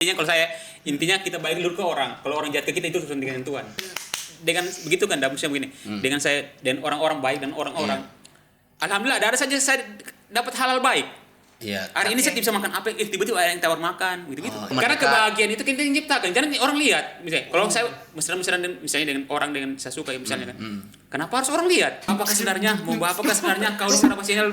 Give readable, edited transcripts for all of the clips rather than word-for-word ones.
Intinya kita balik dulu ke orang. Kalau orang jahat ke kita itu urusan dengan Tuhan. Dengan begitu kan damusnya begini. Dengan saya dan orang-orang baik dan orang-orang. Alhamdulillah ada saja saya dapat halal baik. Iya. Hari ini saya bisa makan apa? Tiba-tiba ada yang tawar makan, gitu-gitu. Oh, Karena mereka- kebahagiaan itu kita yang ciptakan. Jangan orang lihat. Misalnya, kalau saya mesra-mesraan misalnya dengan orang dengan saya suka, misalnya kan. Kenapa harus orang lihat? Apakah sebenarnya? Mau apakah sebenarnya kau di sana pasti ya.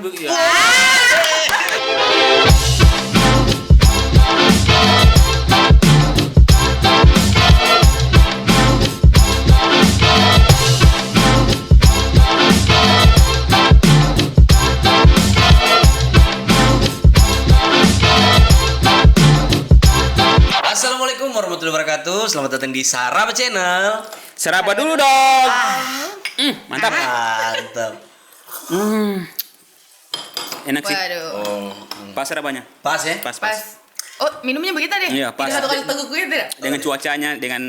Assalamualaikum warahmatullahi wabarakatuh. Selamat datang di Saraba Channel. Seraba dulu dong. Mantap. Mantap. Enak sih. Waduh. Oh, Pas serabanya. pas ya? Pas. Oh, minumnya begitu deh. Iya, pas. Tidak satu kali teguk gitu tidak? Dengan cuacanya, dengan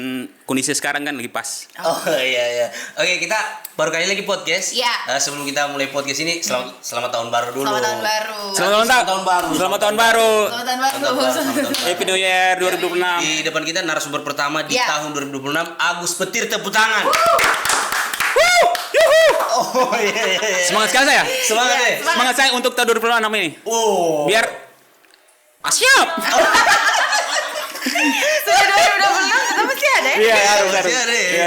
kondisi sekarang kan lagi pas. Oh iya. Oke, kita baru kali lagi podcast. Iya. Sebelum kita mulai podcast ini, selamat tahun baru dulu. Selamat tahun baru. Selamat tahun baru. Selamat tahun baru. Selamat tahun baru. Happy New Year 2026. Di depan kita narasumber pertama di Iya. tahun 2026, Agus Petir, tepuk tangan. Oh iya. Semangat sekali saya. Semangat Iya, deh. Semangat saya untuk tahun 2026 ini. Oh. Biar siap. Sudah 2026 tetap masih ada ya? Iya, harus. Masih ada ya?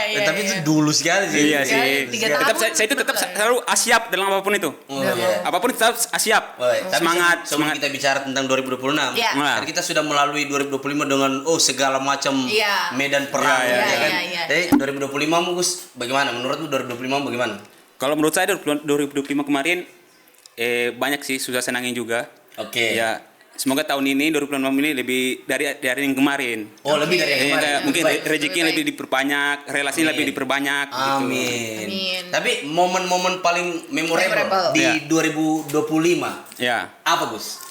Iya. Tapi itu dulu sekali sih. Iya sih. Tiga Tetap tahun. saya itu tetap selalu asiap dalam apapun itu. Oh, iya. Apapun tetap asiap. Baik, tapi Semangat, sebelum semangat. kita bicara tentang 2026, Iya. Nah. kan kita sudah melalui 2025 dengan segala macam Iya. medan perang, Iya, ya kan? iya. Jadi 2025 Gus, bagaimana? Menurutmu 2025 bagaimana? Kalau menurut saya 2025 kemarin banyak sih susah senangnya juga. Oke. Ya, semoga tahun ini 2026 ini lebih dari yang kemarin. Oh, lebih dari yang Kayak kemarin. mungkin Baik. rezekinya lebih diperbanyak, relasinya lebih diperbanyak gitu. Amin. Amin. Tapi momen-momen paling memorable Memorable. di Iya. 2025 Ya. apa, Gus?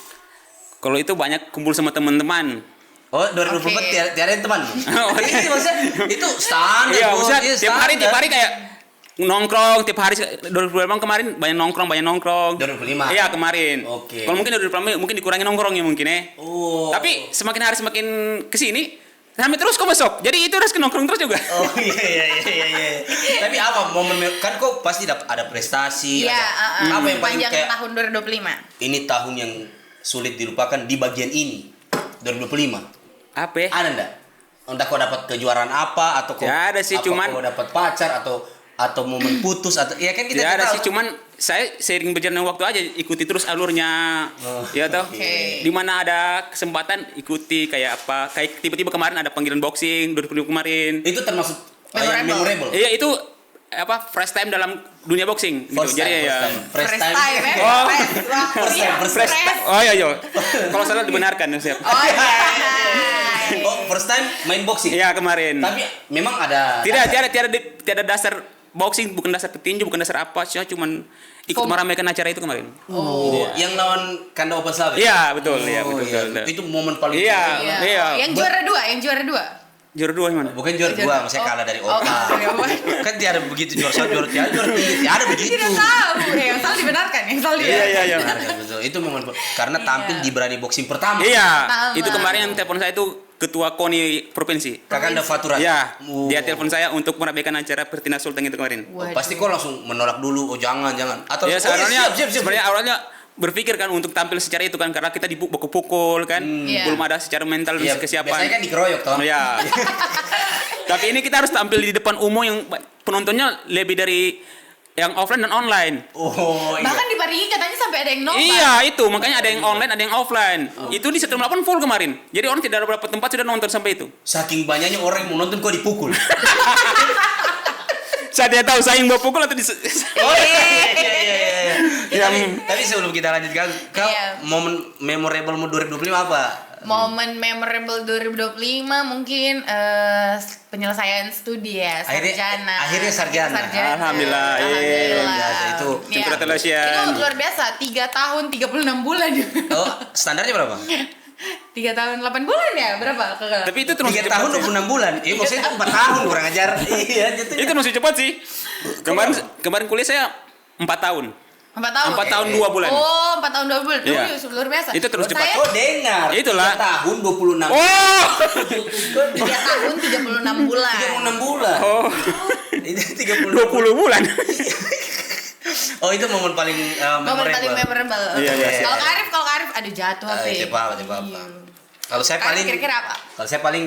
Kalau itu banyak kumpul sama teman-teman. Oh, 2024 Oke. tiada yang teman. Oh, Ini maksudnya itu standar. Iya, Bos. maksudnya Iya, tiap hari standar. kayak nongkrong tiap hari. 2025 kemarin banyak nongkrong. 2025. Iya, kemarin. Oke. Kalau mungkin 2025 mungkin dikurangi nongkrongnya mungkin ya. Oh. Tapi semakin hari semakin kesini sampai terus kok besok. Jadi itu harus ke nongkrong terus juga. Oh iya. Tapi apa momen kan kok pasti ada prestasi, Iya, ada apa yang paling panjang kayak tahun 2025. ini tahun yang sulit dilupakan di bagian ini 2025. Apa ya? Ada enggak? Entah kau dapat kejuaraan apa atau kau Ya ada sih, apa cuman- kau dapat pacar atau momen putus atau ya kan kita Tidak ada tahu. sih, cuman saya seiring berjalannya waktu aja ikuti terus alurnya. Ya toh. Oke. Di mana ada kesempatan ikuti kayak apa? Kayak tiba-tiba kemarin ada panggilan boxing 2025 kemarin. Itu termasuk yang memorable. Iya, itu apa? Fresh time dalam dunia boxing gitu. First Jadi time, ya. first time. ya? Oh. First time. Fresh. Oh iya. Kalau salah dibenarkan siap. Oh iya. Oh, first time main boxing. Iya, kemarin. Tapi memang ada Tiada dasar boxing, bukan dasar petinju, bukan dasar apa, saya cuman ikut meramaikan acara itu kemarin. Oh, yang lawan Kanda Open Slav. Iya, betul, iya, Oh, betul. iya. betul. Itu momen paling Iya. Iya. Yang juara dua. Juara dua gimana? Bukan juara dua, maksudnya kalah dari Oh, Oka. Kan tiada begitu juara satu, juara tiga, juara tiga, tiada begitu. Tidak tahu. Yang salah dibenarkan, Iya. Benar, betul. Itu momen karena tampil di Berani Boxing pertama. Iya, Pertama. itu kemarin yang telepon saya itu ketua KONI provinsi. Kakanda Faturan. Iya, Oh. dia telepon saya untuk meramaikan acara Pertina Sultan itu kemarin. Oh, pasti kau langsung menolak dulu. Oh jangan. Atau Ya, oh, sebenarnya siap. sebenarnya awalnya berpikir kan untuk tampil secara itu kan karena kita dipukul-pukul kan, Iya. belum ada secara mental dan Iya, kesiapan. biasanya kan dikeroyok toh. Iya. Tapi ini kita harus tampil di depan umum yang penontonnya lebih dari yang offline dan online. Oh iya. Bahkan di Parigi katanya sampai ada yang nonton. Iya, itu makanya ada yang online, ada yang offline. Itu di Setrum 8 full kemarin. Jadi orang tidak ada beberapa tempat sudah nonton sampai itu. Saking banyaknya orang yang mau nonton kau dipukul. Saya tidak tahu saya yang bawa pukul atau Oh iya. Tapi sebelum kita lanjutkan, kau Iya. momen memorable 2025 apa? Momen memorable 2025 mungkin penyelesaian studi ya, sarjana. Akhirnya sarjana. Alhamdulillah, iya. Alhamdulillah. Itu. Iya. Congratulations. Itu luar biasa, 3 tahun 36 bulan. Oh, standarnya berapa? 3 tahun 8 bulan ya? Berapa? Kakak? Tapi itu termasuk 3 tahun 26 bulan. Maksudnya itu 4 tahun kurang ajar. Iya, gitu. itu masih cepat sih. Kemarin kuliah saya 4 tahun. 4 tahun. 4 tahun 2 bulan. Oh, 4 tahun 2 bulan. Iya. Luar biasa. Itu terus cepat. Saya Kau dengar. Itulah. 3 tahun 26. Oh. 3 tahun 36 bulan. 36 bulan. Oh. Itu 30 20 bulan. Oh, itu momen paling Momen paling memorable. Iya, iya, iya. Kalau Kak Arif, aduh jatuh HP. Tiba apa. Iya. Kalau saya Kak Arif paling kira-kira apa? Kalau saya paling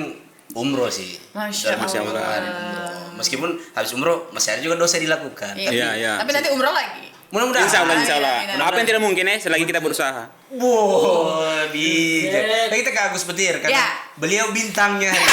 umroh sih. Masya Masya Allah. Allah. Meskipun habis umroh masih ada juga dosa dilakukan. Iya, iya. Tapi nanti umroh lagi. Mudah-mudahan. Insya Allah, insya Allah. Iya, iya. Apa yang tidak mungkin ya selagi kita berusaha. Wow, bijak. Nah, kita ke Agus Petir karena Ya. beliau bintangnya hari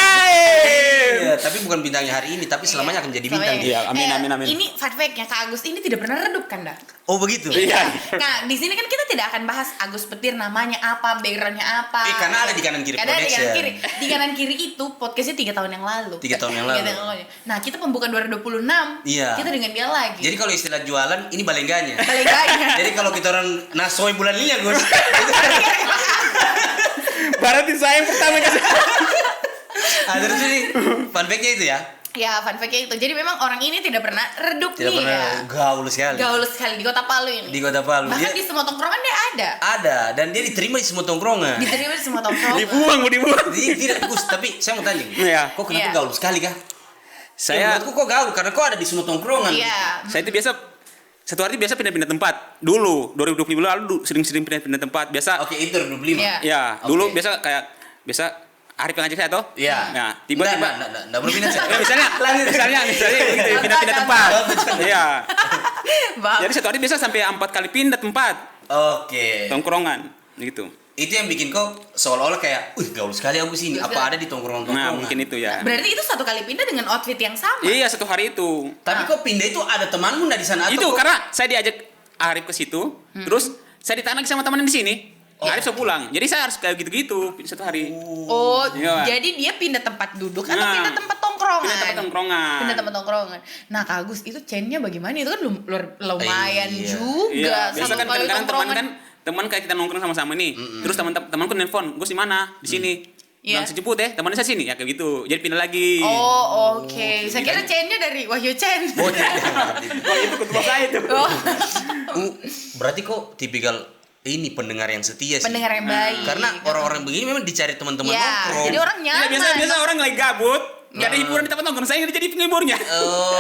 Iya, tapi bukan bintangnya hari ini, tapi selamanya akan jadi bintang. Selamanya. Iya, amin, amin, amin. Ini fun fact-nya Kak Agus ini tidak pernah redup kan, dah? Oh, begitu. Iya. Nah, di sini kan kita tidak akan bahas Agus Petir namanya apa, backgroundnya apa. Karena ada di kanan kiri Ada di connection. kanan kiri. Di kanan kiri itu podcastnya 3 tahun yang lalu. 3 tahun yang 3 lalu. tahun yang lalu. Nah, kita pembukaan 2026. Iya. Kita dengan dia lagi. Jadi kalau istilah jualan ini balengganya. Paling banyak. Jadi kalau kita orang nasoy bulan ini ya, Gus. Berarti saya yang pertama kasih. Terus ini fun fact-nya itu ya. Ya, fun fact-nya itu. Jadi memang orang ini tidak pernah redup Tidak nih pernah ya. gaul sekali. Gaul sekali di Kota Palu ini. Di Kota Palu. Bahkan di semua tongkrongan dia ada. Ada dan dia diterima di semua tongkrongan. Diterima di semua tongkrongan. Dibuang, mau dibuang. Jadi tidak Gus, tapi saya mau tanya. Iya. Kok kenapa Iya. gaul sekali kah? Saya menurutku kok gaul karena kok ada di semua tongkrongan. Iya. Saya itu biasa satu hari biasa pindah-pindah tempat. Dulu 2020 lalu sering-sering pindah-pindah tempat. Biasa Oke, itu 25. Iya. ya, dulu Oke. biasa Arif yang ngajak saya toh? Iya. Nah, tiba-tiba Enggak berminat saya. ya, misalnya gitu, pindah-pindah tempat. Iya. Bang. Jadi satu hari biasa sampai 4 kali pindah tempat Oke. tongkrongan gitu. Itu yang bikin kok seolah-olah kayak, gaul sekali aku sini. Apa ada di tongkrongan-tongkrongan? Nah, mungkin itu ya. Berarti itu satu kali pindah dengan outfit yang sama. Iya, satu hari itu. Tapi kok pindah itu ada temanmu nggak di sana? Itu Atau kok- karena saya diajak Arif ke situ, terus saya ditanam sama teman di sini. Arif sudah pulang. Jadi saya harus kayak gitu-gitu satu hari. Oh, Iya. jadi dia pindah tempat duduk atau Nah, pindah tempat tongkrongan? pindah tempat tongkrongan. Pindah tempat tongkrongan. Nah, Kak Agus itu chainnya bagaimana? Itu kan lumayan Iya. juga. Iya, biasa Satu kan kali kadang-kadang teman tongkrongan. kan teman kayak kita nongkrong sama-sama nih. Terus temanku nelpon, "Gus di mana?" "Di sini." Iya. Bilang sejemput temannya saya sini ya kayak gitu. Jadi pindah lagi. Oh, oke. Saya kira chainnya dari Wahyu Chen. Oh, tidak. Wah, itu ketua saya itu. Oh, Berarti kok tipikal ini pendengar yang setia sih. pendengar yang baik. Karena orang-orang begini memang dicari teman-teman ya, nongkrong. jadi orang Iya, nyaman. biasa orang lagi gabut, nggak ada hiburan di tempat nongkrong, saya yang jadi penghiburnya.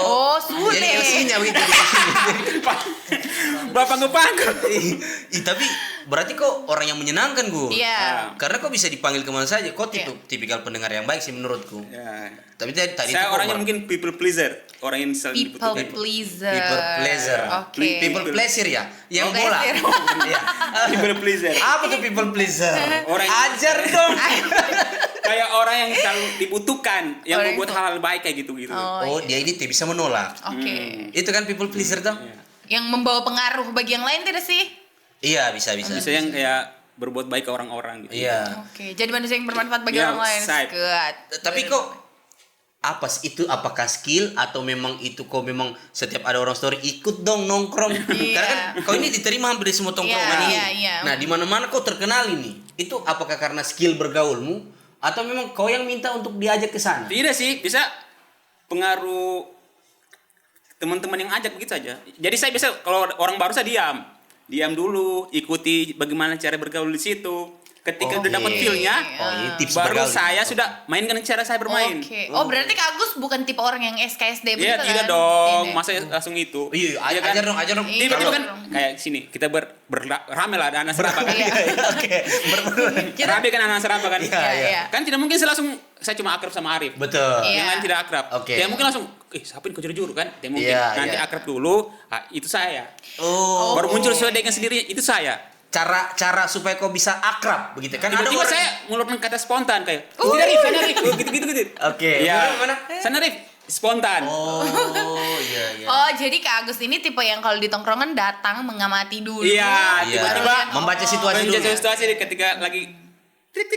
Oh, sulit. Jadi MC-nya begitu. Bapak ngepangku. Tapi berarti kok orang yang menyenangkan, Gus. Iya. Karena kok bisa dipanggil kemana saja. Kok Iya. tipikal pendengar yang baik sih menurutku. Ya. Tapi tadi Saya itu kok orangnya mungkin people pleaser, orang yang selalu People dibutuhkan. pleaser. people pleasure. Oke. People pleasure ya, yang Oh, bola. pleasure. Iya. People pleaser. Apa tuh people pleasure? Orang- Ajar dong. Kayak orang yang selalu dibutuhkan, yang Orang membuat itu. hal-hal baik kayak gitu-gitu. Oh, Oh, dia ini tidak bisa menolak. Oke. Itu kan people pleasure dong. Yang membawa pengaruh bagi yang lain tidak sih? Iya, bisa. Bisa yang kayak berbuat baik ke orang-orang gitu. Iya. Oke, jadi manusia yang bermanfaat bagi Ya, orang lain. side. Good. Tapi kok apa sih itu, apakah skill atau memang itu kok memang setiap ada orang story ikut dong nongkrong. Iya. Karena kan kau ini diterima hampir di semua tongkrongan Iya, ini. iya, iya. Nah, di mana-mana kau terkenal ini. Itu apakah karena skill bergaulmu atau memang kau yang minta untuk diajak ke sana? Tidak sih, bisa pengaruh teman-teman yang ajak begitu saja. Jadi saya biasa kalau orang baru saya diam dulu, ikuti bagaimana cara bergaul di situ. Ketika udah Oke. dapat feel-nya, Oh, ini tips baru bergaul. saya sudah mainkan cara saya bermain. Oke. Oh, berarti Kak Agus bukan tipe orang yang SKSD Iya, begitu tidak kan? dong. Tidak. Masa langsung itu. Iya, Iya kan? ajar dong. Iya. Tiba-tiba kan Kalau- kayak sini, kita rame lah ada anak serapa kan. Iya. Oke, Kita- Rame kan anak serapa kan. Iya, Iya, iya. iya. Kan tidak mungkin saya langsung saya cuma akrab sama Arif. Betul. Iya. Yang lain tidak akrab. Oke. Ya mungkin langsung, siapa yang juru kan? Ya mungkin Iya, nanti iya. akrab dulu, itu saya. Oh, Baru muncul sesuai dengan sendiri, itu saya. cara supaya kau bisa akrab begitu kan ada Tiba-tiba orang. saya mengeluarkan kata spontan kayak, sana Rif, gitu. Oke, Iya. mana? Sana Rif, spontan. Oh, iya. Oh, jadi Kak Agus ini tipe yang kalau di tongkrongan datang mengamati dulu. Iya, Iya. tiba-tiba Membaca situasi dulu. Membaca situasi ketika lagi klik,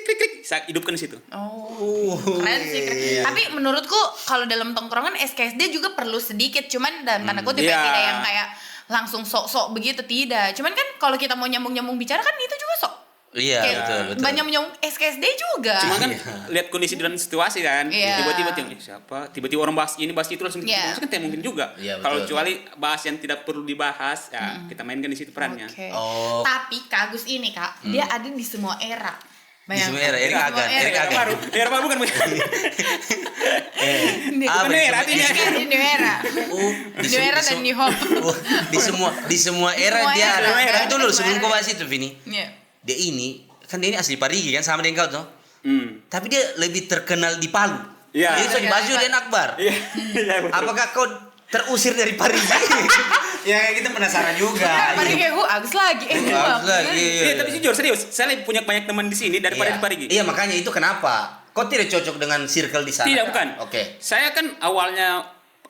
saya hidupkan di situ. Oh, keren sih. Keren. Iya. Tapi menurutku kalau dalam tongkrongan SKSD juga perlu sedikit, cuman dalam tanda kutip Iya. tidak yang kayak langsung sok-sok begitu, tidak. Cuman kan kalau kita mau nyambung-nyambung bicara kan itu juga sok. Iya, Kayak betul. banyak menyambung SKSD juga. Cuma kan lihat kondisi dan situasi kan. Iya. Tiba-tiba siapa? Tiba-tiba orang bahas ini bahas itu langsung Iya. kan tidak mungkin juga. Iya, Kalau betul. kecuali bahas yang tidak perlu dibahas, ya kita mainkan di situ perannya. Oke. Oh. Tapi Kak Agus ini Kak, dia ada di semua era. Di semua era, Erik Di semua Agan, era. Erik Agan. Era baru bukan bukan Ah, Bukan era, di Ini semua- kan di New Era. Oh, New Era dan New Hope. Oh, di semua era Semua dia era. ada. Tapi dulu Semua sebelum era. kau bahas itu Vini, Iya. dia ini asli Parigi kan sama dengan kau tuh. Tapi dia lebih terkenal di Palu. Iya. Dia itu di Baju dan Akbar. Iya. Iya, betul. Apakah kau terusir dari Parigi? Ya kita penasaran juga. Parigi kayak Agus lagi. Bagus lagi. Iya, tapi jujur serius, saya lebih punya banyak teman di sini daripada di Parigi. Iya, makanya itu kenapa? Kau tidak cocok dengan circle di sana? Tidak, kan? bukan. Oke. Saya kan awalnya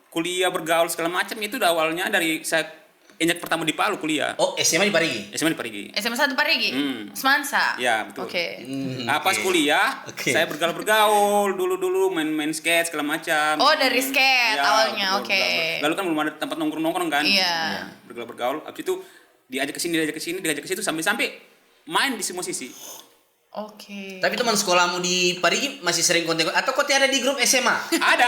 kuliah bergaul segala macam itu udah awalnya dari saya injak pertama di Palu kuliah. Oh, SMA di Parigi? SMA di Parigi. SMA 1 Parigi. Semansa. Ya, betul. Oke. Pas Oke. kuliah, Oke. saya bergaul dulu main skate segala macam. Oh, dari skate Ya, awalnya. betul, Oke. bergaul. Lalu kan belum ada tempat nongkrong kan. Iya. Bergaul. Habis itu diajak ke sini, diajak ke situ sampai main di semua sisi. Oke. Tapi teman sekolahmu di Parigi masih sering konten atau kau tiada di grup SMA? Ada.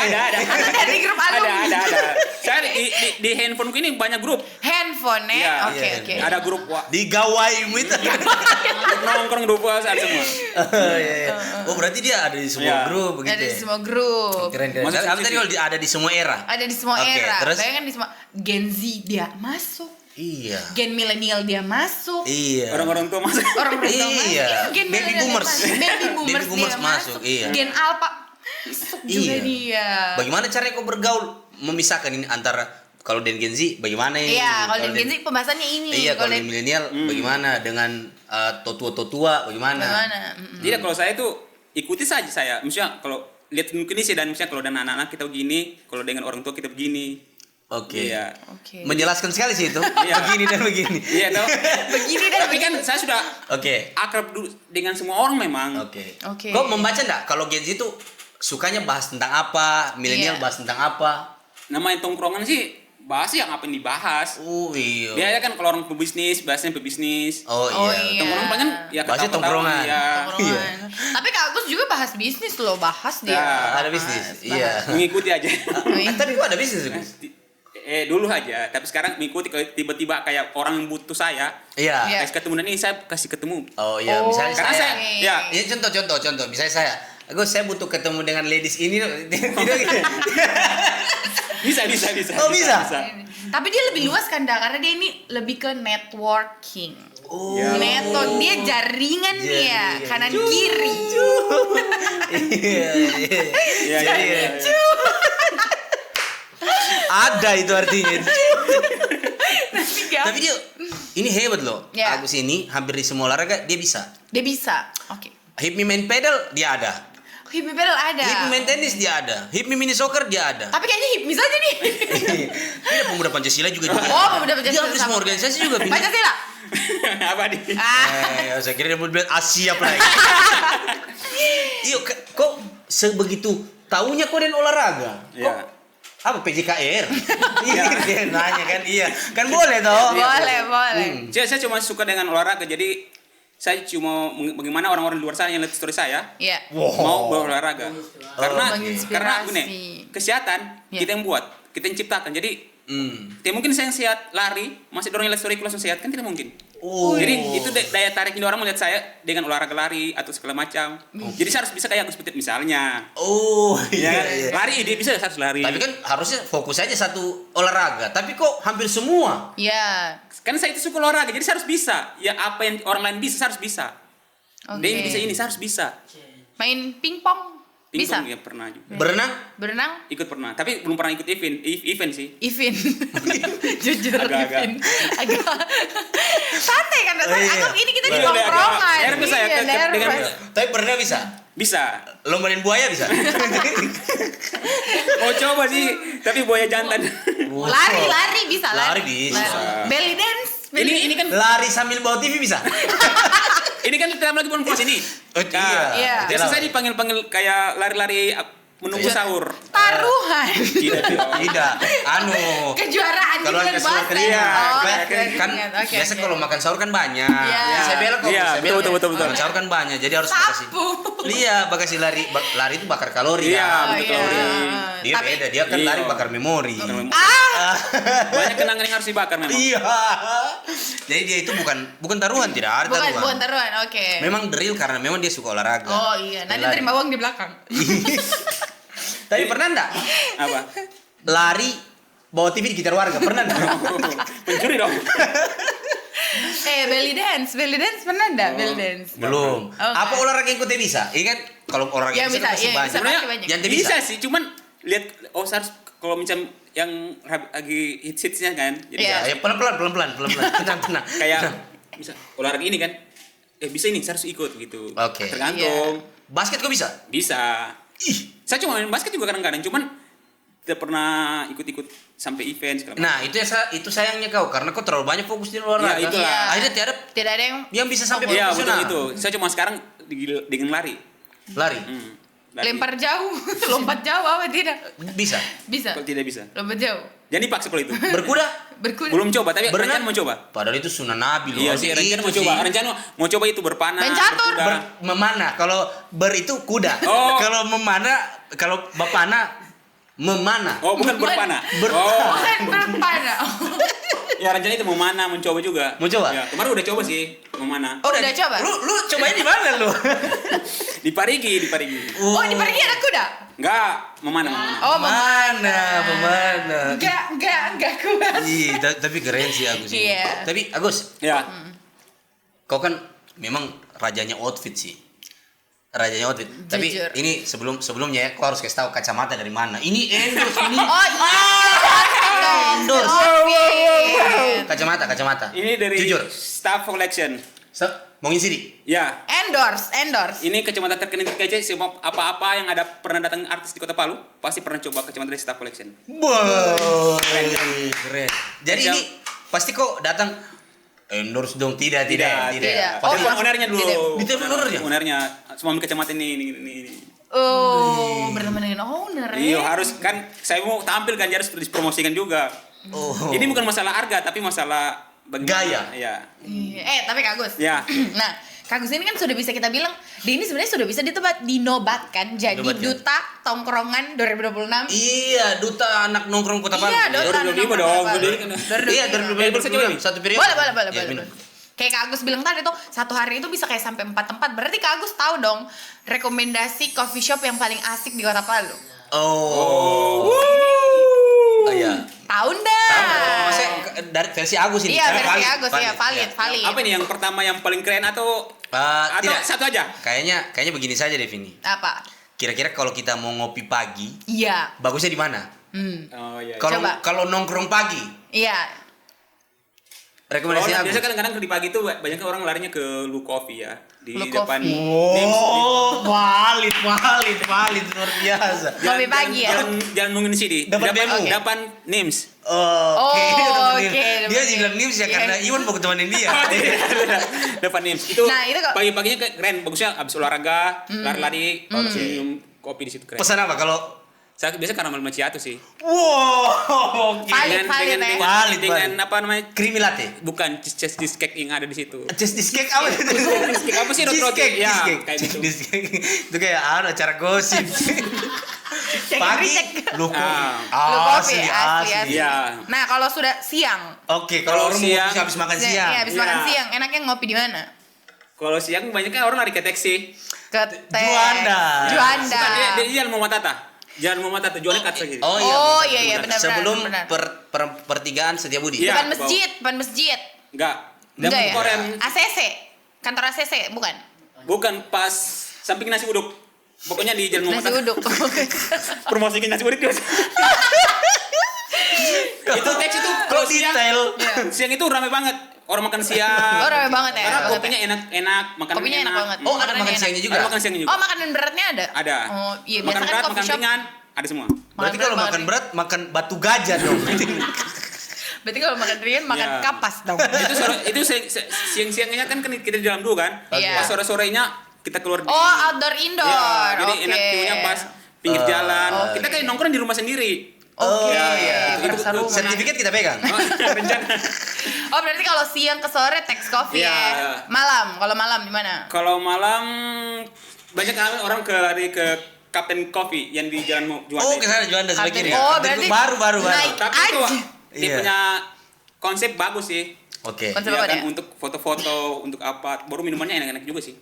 Dari grup alumni. ada. Saya di handphoneku ini banyak grup. Handphone ya. Iya, Oke, iya. oke. Ada grup Di gawaimu itu. grup nongkrong grup ada semua. Oh, iya, iya. Oh, berarti dia ada di semua Iya. grup begitu. Ada di ya? semua grup. Keren. Maksud Tapi tadi sisi- kalau ada di semua era. Ada di semua Oke, era. terus? Bayangkan di semua Gen Z dia masuk. Iya. Gen milenial dia masuk. Iya. Orang-orang tua masuk. Orang pertama Iya. Gen Baby milenial boomers. dia masuk. Baby boomers, Baby boomers dia masuk, iya. Gen Alpha masuk juga Iya. dia. Bagaimana caranya kau bergaul memisahkan ini antara kalau dan Gen Z bagaimana ini? Iya, kalau di Gen Z pembahasannya ini. Iya, kalau di milenial bagaimana dengan totua bagaimana? Bagaimana? Jadi kalau saya tuh ikuti saja saya. Misalnya kalau lihat kondisi dan misalnya kalau dengan anak-anak kita begini, kalau dengan orang tua kita begini. Oke. Iya. Oke. Menjelaskan sekali sih itu. Iya. Begini dan begini. Iya, tahu. Begini dan Tapi kan saya sudah Oke. akrab dulu dengan semua orang memang. Oke. Oke. Kok membaca enggak kalau Gen Z itu sukanya bahas tentang apa, milenial Iya. bahas tentang apa? Namanya tongkrongan sih bahas yang apa yang dibahas. Oh iya. Biasanya kan kalau orang pebisnis, bahasnya pebisnis. Oh Oh, iya. iya. Tongkrongan paling kan ya Bahasnya ketawa-ketawa, tongkrongan. Ya. Tongkrongan. Tapi Kak Agus juga bahas bisnis loh, bahas dia. Ya, ada bisnis. Iya. Mengikuti aja. Tapi kok ada bisnis? Gus? Dulu aja, tapi sekarang mengikuti kalau tiba-tiba kayak orang yang butuh saya. Iya. Iya. Kasih ketemu dan ini saya kasih ketemu. Oh iya, Oh, misalnya Karena saya. saya, ya, Ya contoh. Misalnya saya butuh ketemu dengan ladies ini. bisa. Oh, bisa? Tapi dia lebih luas kan, Dak, karena dia ini lebih ke networking. Oh. Network dia jaringan dia, Jaringan. kanan kiri. Iya. Iya. Ada itu artinya. Nanti gak? Tapi dia ini hebat loh. Ya. Agus ini hampir di semua olahraga dia bisa. Dia bisa. Oke. Hip me main pedal dia ada. Hip me pedal ada. Hip me main tenis dia ada. Hip me mini soccer dia ada. Tapi kayaknya hip me saja nih. Dia pemuda Pancasila juga dia. Oh, pemuda Pancasila Dia hampir semua sama. organisasi juga pindah. Pancasila. Apa di? Saya kira dia mau bilang Asia lagi. Iya, kok sebegitu taunya kok dan olahraga? Kok Iya. apa PJKR? Iya, dia nanya kan. Iya, kan boleh toh. Boleh. Saya cuma suka dengan olahraga, jadi saya cuma bagaimana orang-orang di luar sana yang lihat story saya Iya. mau berolahraga. Karena Menginspirasi. gini, kesehatan Iya. kita yang buat, kita yang ciptakan. Jadi tidak mungkin saya yang sehat lari, masih dorong lihat story langsung sehat kan tidak mungkin. Oh. Jadi itu daya tarik orang melihat saya dengan olahraga lari atau segala macam. Jadi saya harus bisa kayak Agus Petit misalnya. Oh, Ya, iya. lari dia bisa harus lari. Tapi kan harusnya fokus aja satu olahraga. Tapi kok hampir semua? Iya. kan saya itu suka olahraga, jadi saya harus bisa. Ya apa yang orang lain bisa, saya harus bisa. Oke. Dia ini bisa ini, saya harus bisa. Main pingpong. Bisa. Pingpong ya pernah juga. Berenang? Berenang. Ikut pernah, tapi belum pernah ikut event sih. Evin. Jujur Agak-agak. Evin. Agak santai kan dasar. Iya. Anggap ini kita di Iya, agak- tongkrongan. nervous saya, Iya, dengan- nervous. Tapi berenang bisa? Bisa. Lombain buaya bisa? Mau coba sih, tapi buaya jantan. Lari bisa. Lari bisa. Lari. Belly dance. ini kan Lari sambil bawa TV bisa? ini kan kita lagi bulan puasa ini. Oh, iya. Iya. Biasa saya dipanggil kayak lari-lari menunggu sahur. taruhan. Tidak dong. Tidak. Anu. Kejuaraan di Kalau bulan ada surat puasa. keringat, Oh, kan, surat kan keringat. Oke, biasa oke. kalau makan sahur kan banyak. Iya. Saya bela kok. Iya, saya bela. betul. Makan sahur kan banyak, jadi harus kasih. Sapu. Iya, bakasi lari itu bakar kalori. Iya, kan? Oh, betul iya. kalori. Dia Tapi- beda, dia kan Iya. lari bakar memori. Banyak kenangan yang harus dibakar memang. Iya. Jadi dia itu bukan taruhan, tidak ada Bukan taruhan. taruhan. Oke. Memang drill karena memang dia suka olahraga. Oh iya, nanti Lari. terima uang di belakang. Tapi pernah enggak Apa? lari bawa TV dikitar warga? Pernah enggak? Pencuri dong. Belly dance pernah enggak? Belly dance. Belum. Oke. Apa olahraga yang kau bisa? Iya kan kalau olahraga Ya, yang bisa, kan pasti iya, banyak. bisa. Sebenarnya banyak. Yang tidak bisa bisa. sih, cuman lihat harus kalau macam yang lagi hits-hitsnya kan. Jadi Iya. Ya pelan-pelan. Tenang. kayak bisa olahraga ini kan. Bisa ini saya harus ikut gitu. Oke. Tergantung. Basket kau bisa? Bisa. Ih. Saya cuma main basket juga kadang-kadang, cuman tidak pernah ikut-ikut sampai event segala macam. Nah, itu sayangnya kau karena kau terlalu banyak fokus di olahraga. Ya, itulah. Iya. Akhirnya tiada Tidak ada yang yang bisa sampai Iya, betul profesional. itu. Saya cuma sekarang dengan lari. Lari. Lari. lempar jauh, lompat jauh apa tidak? Bisa. Bisa. Kalau tidak bisa. Lompat jauh. Jangan dipaksa kalau itu. Berkuda? Berkuda. Belum coba, tapi Berenang? rencana mau coba. Padahal itu sunnah Nabi loh. Iya sih, rencana Itu mau coba. sih. Rencana mau coba itu berpanah, Main catur. berkuda. Memanah. Kalau itu kuda. Oh. Kalau memanah, kalau bapana memanah. Oh, bukan berpanah. Ber- Oh. Bukan berpanah. Ya rencana itu mau mana, mencoba juga. Mau coba? Ya, kemarin udah coba sih, mau mana. Oh, udah coba? Lu cobain di mana lu? Di Parigi. Oh, di pergi ada kuda? Enggak, mau mana. Oh, Mana? Enggak kuat. Iya, tapi keren sih Agus. Sih. Iya. Tapi Agus, Ya. kau kan memang rajanya outfit sih. Rajanya outfit. Tapi Jujur. ini sebelumnya ya, kau harus kasih tahu kacamata dari mana. Ini endorse ini. Oh iya. Endorse. Outfit. Kacamata. Ini dari Jujur. Staff Collection. Mau ngisi di? Ya. Endorse. Ini kacamata terkenal di KJ, sebab apa-apa yang ada pernah datang artis di Kota Palu pasti pernah coba kacamata dari Staff Collection. Wow. Keren. Jadi Yang- ini pasti kok datang endorse dong? Tidak. Tidak. Oh, Oh, telepon ownernya dulu. tidak. Ditelepon ownernya? Ownernya, semua ambil kacamata ini. Oh, berteman dengan owner. Iya, harus kan saya mau tampil kan harus dipromosikan juga. Oh. Ini bukan masalah harga tapi masalah Gaya. Ya. Iya. Tapi Kak Gus. Ya. Nah, Kak Gus ini kan sudah bisa kita bilang, dia ini sebenarnya sudah bisa dinobatkan jadi Dinobatkan. duta tongkrongan 2026. Iya, duta anak nongkrong Kota Palu. Iya, duta 2025 nongkrong dong. Kota Palu. Iya, 2025. satu periode. Boleh. Ya, minum. Kayak Kak Agus bilang tadi tuh, satu hari itu bisa kayak sampai 4 tempat. Berarti Kak Agus tahu dong rekomendasi coffee shop yang paling asik di Kota Palu. Oh. Oh iya. Tahu ndak? Maksudnya dari versi Agus ini. Iya, Eh, versi valid, Agus ya, valid. Apa ini yang pertama yang paling keren atau atau tidak. satu aja? Kayaknya begini saja Devini. Apa? Kira-kira kalau kita mau ngopi pagi, Iya. bagusnya di mana? Oh iya. Coba. Kalau nongkrong pagi, Iya. rekomendasi Agus. biasa kadang-kadang di pagi itu banyak orang larinya ke Lu Coffee ya di Lu depan Coffee. Nims. valid luar biasa. Kopi pagi ya? Jalan Mungin sini. Depan Depan BMU. depan Nims. Oke, Oh, temenin. oke, Dia temenin. juga nims ya Iya. karena Iwan mau temenin dia. Depan Nims. Itu Nah, itu kok- pagi-paginya keren, bagusnya habis olahraga, lari-lari, minum kopi di situ keren. Pesan apa kalau Saya biasa karamel macchiato sih. wow, oke. Valid, dengan, ya. Valid, dengan valid. apa namanya? Creamy latte. Bukan cheesecake yang ada di situ. Cheesecake apa itu? Cheesecake apa sih, roti-roti? Cheesecake, Ya, cheesecake. kayak gitu. Cheesecake. Itu kayak acara gosip. Pagi Cek. lu kopi. Lu kopi, asli. Iya. Nah, kalau sudah siang. Oke, kalau orang mau siang- ngopi habis makan siang. Iya, habis Iya. makan siang. Enaknya ngopi di mana? Kalau siang banyak kan orang lari ke taksi. Ke Juanda. Juanda. Bukan, dia jalan mau Matata. Jalan mau Matata, jualnya kat lagi. Oh iya. Oh, benar, iya, benar. benar, Sebelum benar. pertigaan Setiabudi. Iya. Depan masjid. Enggak. Dan Enggak ya? Korea ACC. Kantor ACC, bukan? bukan pas samping nasi uduk. Pokoknya di jalan mau Nasi Matata. uduk. Promosikan nasi uduk terus. Itu teks itu kalau siang, detail. siang itu ramai banget. Orang makan siang. Oh, rame banget ya. Karena Banget kopinya ya. enak, makanannya Kopinya enak banget. Oh, ada Makanannya makan enak. siangnya juga. Ada makan siangnya juga. Oh, makanan beratnya ada? Ada. Oh, iya, Makan biasanya berat, coffee makan shop. ringan, ada semua. Berarti berat kalau banget makan nih. berat makan batu gajah dong. Berarti kalau makan ringan makan Iya. kapas dong. itu siang-siangnya kan kita di dalam dulu kan. Iya. Pas sore-sorenya kita keluar. Oh, outdoor indoor. Ya, jadi Oke. enak view-nya pas pinggir jalan. oke. Kita kayak nongkrong di rumah sendiri. Oke, iya. berasa rumah. Sertifikat kita pegang. Rencana. Oh, berarti kalau siang ke sore teks coffee Iya. ya. Malam, kalau malam di mana? Kalau malam banyak orang lari ke Captain Coffee yang di Jalan Juanda. Oh, ke sana Juanda sebelah kiri. Oh, Itu berarti baru. naik Tapi itu aja. dia Iya. punya konsep bagus sih. Oke. Konsep Iya apa kan dia? untuk foto-foto, untuk apa. Baru minumannya enak-enak juga sih.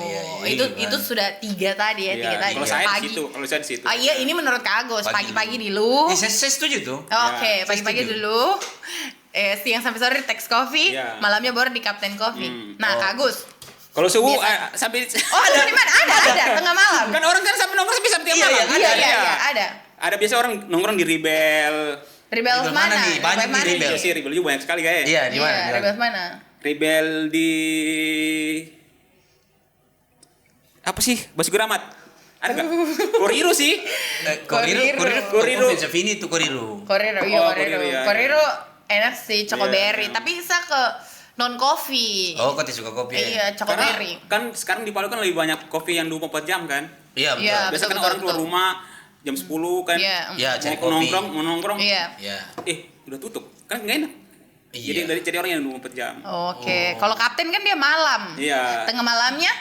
iya, itu iya, itu sudah 3 tadi ya, 3 tadi. Kalau saya di Pagi. situ, kalau saya di situ. Ah iya, ini menurut Kak Agus, Pagi pagi-pagi dulu. Saya setuju tuh. Oke, Ya, pagi-pagi saya setuju. dulu. Siang sampai sore di Tex Coffee, Iya. malamnya baru di Captain Coffee. Nah, Kak Agus. Kalau subuh Biasa. sampai Oh, ada di mana? Ada, tengah malam. kan orang kan sampai nongkrong sampai tiap Iya, malam. Iya, ada. Ada biasa orang nongkrong di Rebel. Rebel Rebel mana? mana nih? Banyak nih Rebel. Iya sih, Rebel juga banyak sekali kayak. Iya, di mana? Iya, Rebel mana? Rebel di apa sih? Basuki Rahmat. Ada nggak? Koriro sih. Koriro. Savini itu Koriro. Koriro, iya Oh, Koriro. Koriro, iya, Koriro enak sih, chocoberry, Iya. tapi bisa ke non coffee. Oh, kau suka kopi ya? Iya, chocoberry. Kan sekarang di Palu kan lebih banyak kopi yang 24 jam kan. Iya, betul. Iya. Biasa kan betul, orang keluar betul. rumah jam 10 kan. Iya. Iya, cari Mau kopi. mau nongkrong. Iya. Iya. Udah tutup. Kan nggak enak. Iya. Jadi orang yang 24 jam. Oke, kalau kapten kan dia malam. Iya. Tengah malamnya?